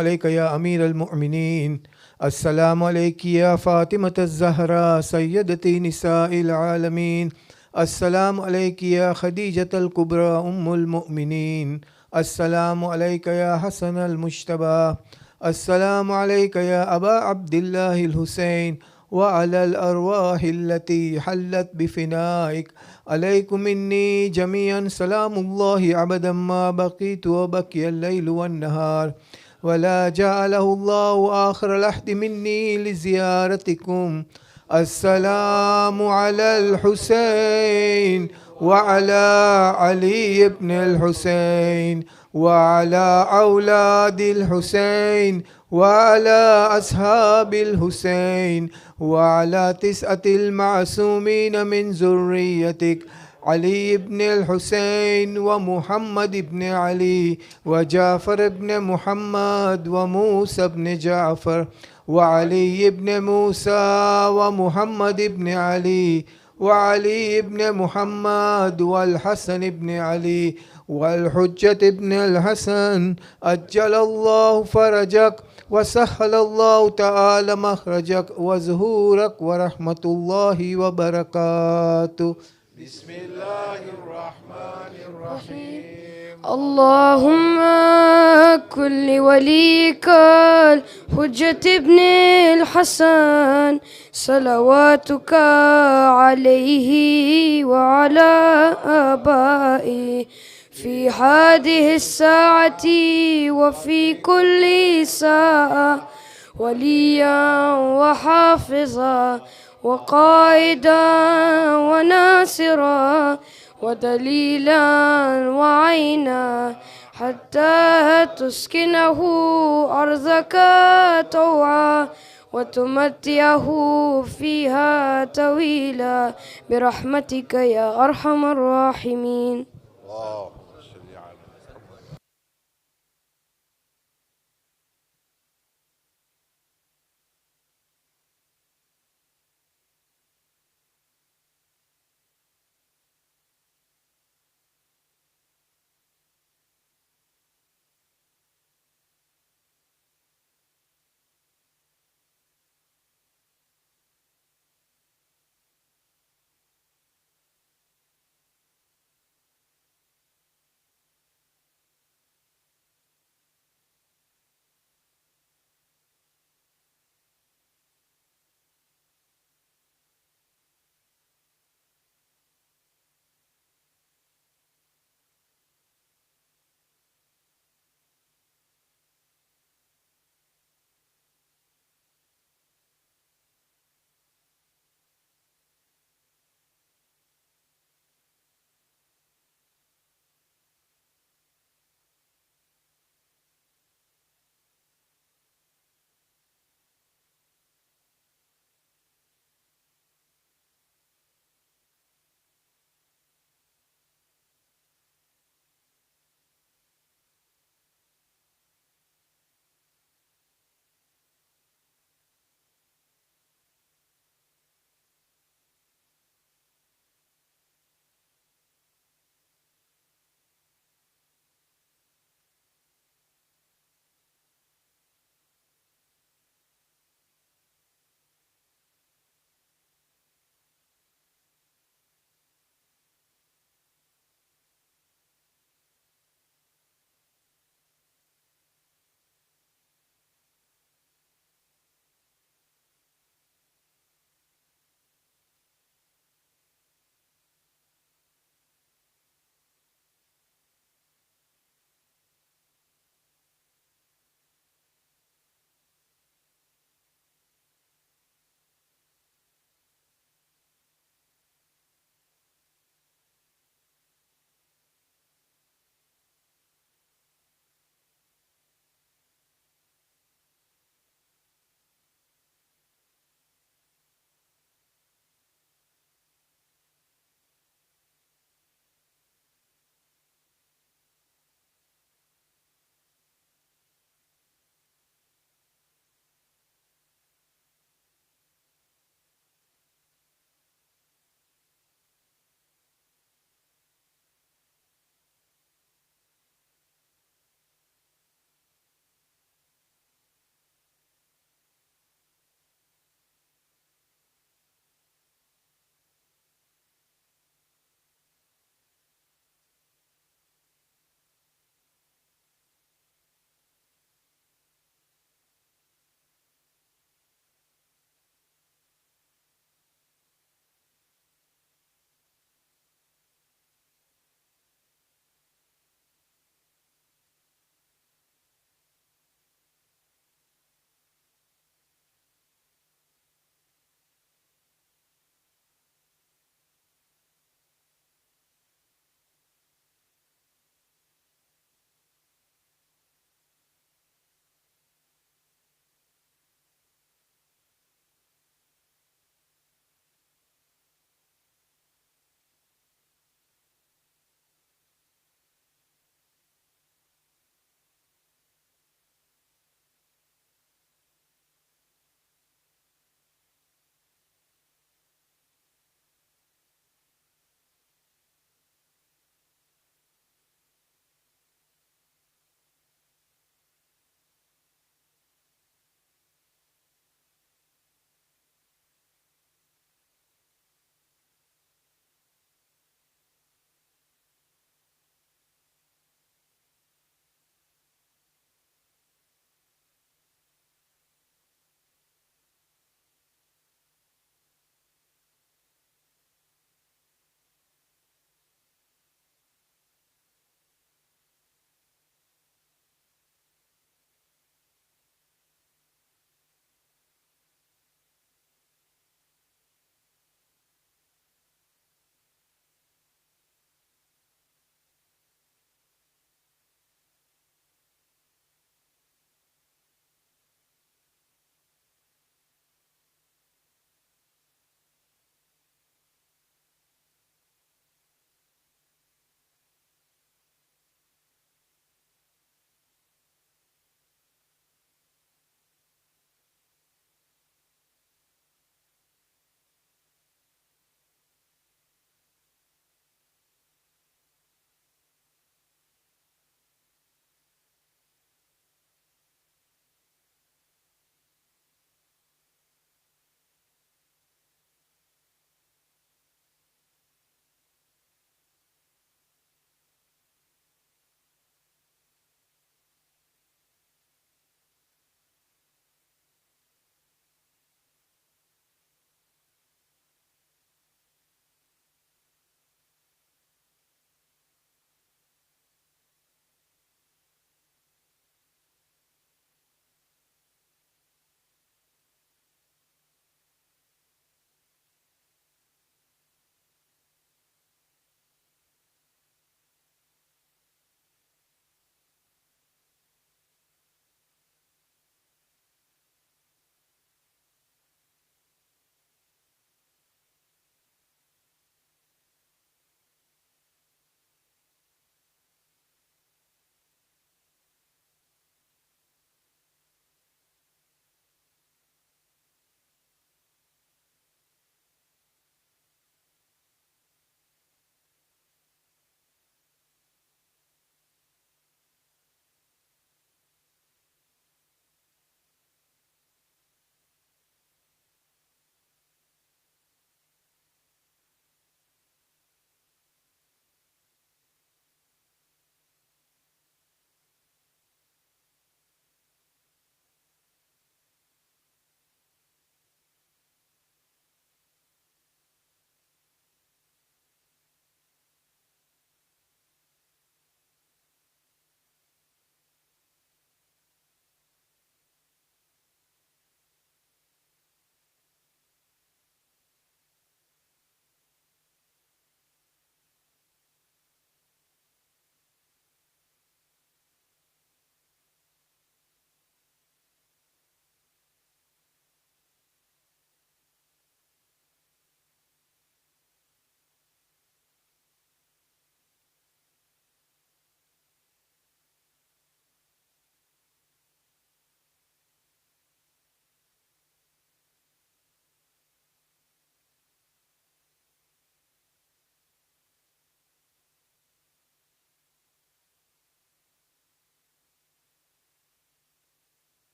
alayka ya Amir al-Mu'mineen. Assalamu alayki ya Fatima az-Zahra sayyidati nisa'il alameen. Assalamu alayki ya Khadijat al-Kubra ummul mu'mineen. Assalamu alayka ya Hasan al-Mujtaba. Assalamu alayka ya Aba Abdullah al-Husayn wa ala al-arwah allati hallat bifinaik. عليكم مني جميعا سلام الله أبدا ما بقيت وبقي الليل والنهار، ولا جعله الله آخر العهد مني لزيارتكم. السلام على الحسين وعلى علي بن الحسين وعلى أولاد الحسين وعلى أصحاب الحسين وعلى 9 المعصومين من ذريتك، علي بن الحسين ومحمد بن علي وجعفر بن محمد وموسى بن جعفر وعلي بن موسى ومحمد بن علي وعلي بن محمد والحسن بن علي والحجة بن الحسن، أجل الله فرجك وسهل الله تعالى مخرجك وظهورك ورحمة الله وبركاته. بسم الله الرحمن الرحيم. اللهم كل وليك الحجة ابن الحسن صلواتك عليه وعلى آبائه في هذه الساعة وفي كل ساعة وليا وحافظا وقائدا وناصرا ودليلا وعينا حتى تسكنه أرضك طوعا وتمتعه فيها طويلا برحمتك يا أرحم الراحمين.